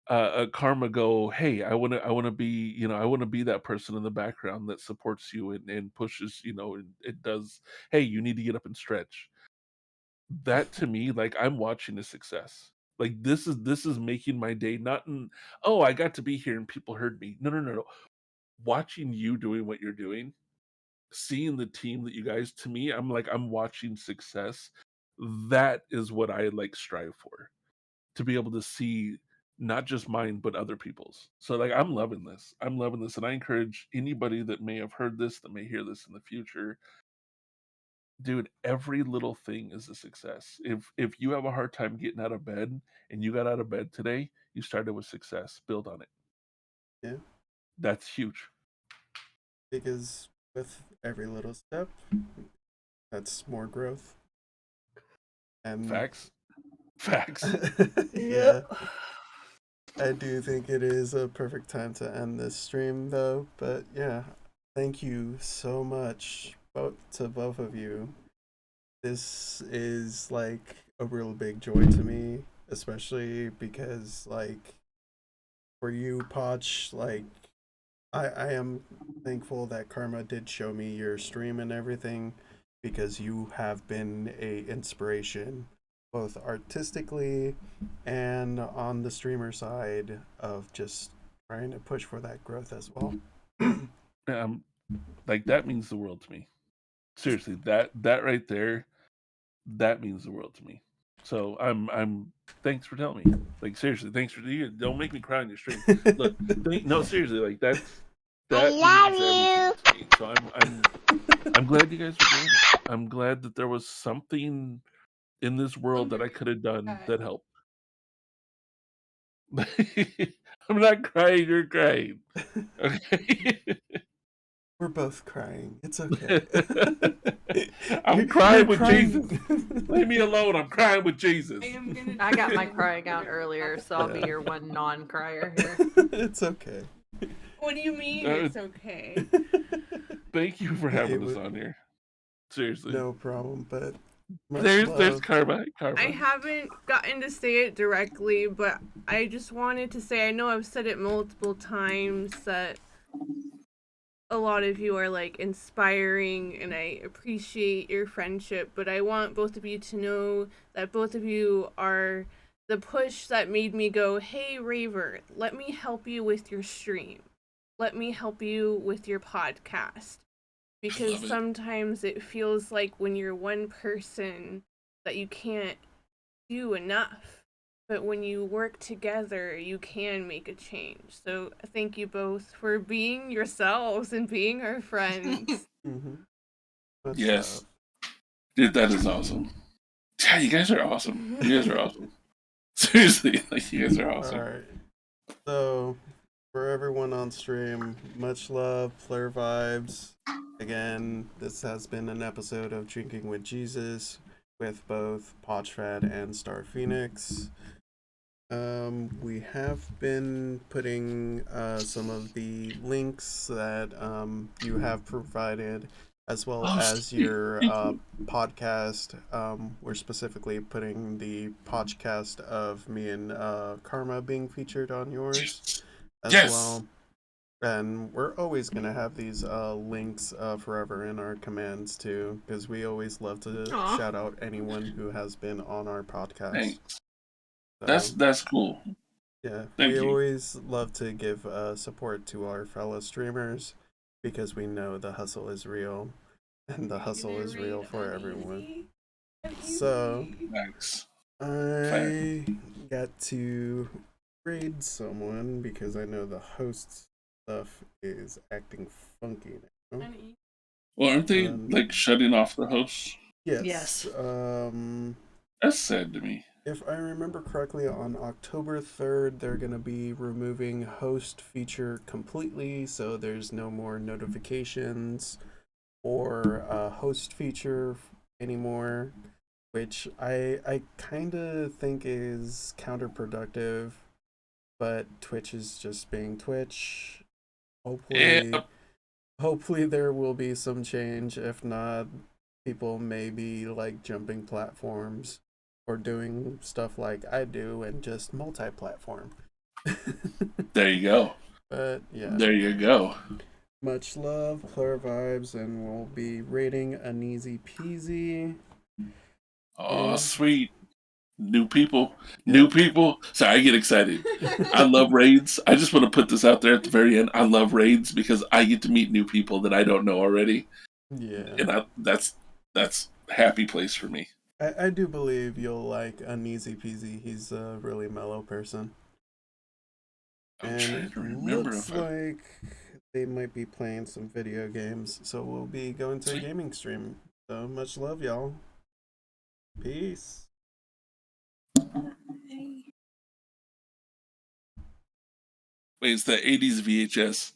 Karma go, hey, I wanna be, I wanna be that person in the background that supports you and pushes, and it does, hey, you need to get up and stretch. That to me, like I'm watching a success. Like this is making my day, not in, oh, I got to be here and people heard me. No, no, no, no. Watching you doing what you're doing, seeing the team that you guys, to me, I'm like, I'm watching success. That is what I like strive for. To be able to see not just mine but other people's. So like I'm loving this. I'm loving this. And I encourage anybody that may have heard this, that may hear this in the future, dude, every little thing is a success. If you have a hard time getting out of bed and you got out of bed today, you started with success. Build on it. Yeah, That's huge. because with every little step, that's more growth. And Facts. Facts. yeah, I do think it is a perfect time to end this stream, though. But yeah, thank you so much to both of you. This is like a real big joy to me, especially because like for you, Poch, like I am thankful that Karma did show me your stream and everything, because you have been a inspiration both artistically and on the streamer side of just trying to push for that growth as well. Um, like that means the world to me. Seriously, that right there, that means the world to me. So I'm thanks for telling me. Like seriously, thanks for you. Don't make me cry on your stream. Look, no, seriously, like that means everything love to me. So I'm glad you guys are doing it. I'm glad that there was something in this world that I could have done that helped. I'm not crying, you're crying. Okay. We're both crying. It's okay. I'm You're crying with Jesus. crying. Leave me alone. I'm crying with Jesus. I got my crying out earlier, so I'll be Yeah. your one non-crier here. It's okay. What do you mean it's okay? Thank you for having us was on here. Seriously. no problem, but much There's love. Karma. I haven't gotten to say it directly, but I just wanted to say, I know I've said it multiple times, that a lot of you are like inspiring and I appreciate your friendship, but I want both of you to know that both of you are the push that made me go, hey Raver, let me help you with your stream. Let me help you with your podcast. Because sometimes it feels like when you're one person that you can't do enough. But when you work together, you can make a change. So thank you both for being yourselves and being our friends. Much Yes. love. Dude, that is awesome. Yeah, you guys are awesome. You guys are awesome. Seriously, like you guys are awesome. Alright. So, for everyone on stream, much love, Flare Vibes. Again, this has been an episode of Drinking with Jesus with both Pochfad and Starrphoenix. We have been putting some of the links that you have provided, as well as your podcast. We're specifically putting the podcast of me and Karma being featured on yours as well. And we're always going to have these links forever in our commands too, because we always love to shout out anyone who has been on our podcast. Thanks. So, That's cool. yeah, Thank we you. always love to give support to our fellow streamers, because we know the hustle is real, and the hustle is real for everyone. So, Thanks. I got to raid someone because I know the host stuff is acting funky now. Well, aren't they like shutting off the hosts? Yes. That's sad to me. If I remember correctly, on October 3rd, they're going to be removing host feature completely, so there's no more notifications or host feature anymore, which I kind of think is counterproductive. But Twitch is just being Twitch. Yeah. Hopefully there will be some change. If not, people may be like jumping platforms or doing stuff like I do and just multi-platform. There you go. But yeah. There you go. Much love, Claire vibes, and we'll be rating Uneasy Peasy. Oh, sweet. New people. Yep. New people. Sorry, I get excited. I love raids. I just want to put this out there at the very end. I love raids because I get to meet new people that I don't know already. Yeah. And that's a happy place for me. I do believe you'll like Uneasy Peasy. He's a really mellow person. I'm trying to remember looks like they might be playing some video games, so we'll be going to a gaming stream. So much love, y'all. Peace. Wait, it's the 80s VHS.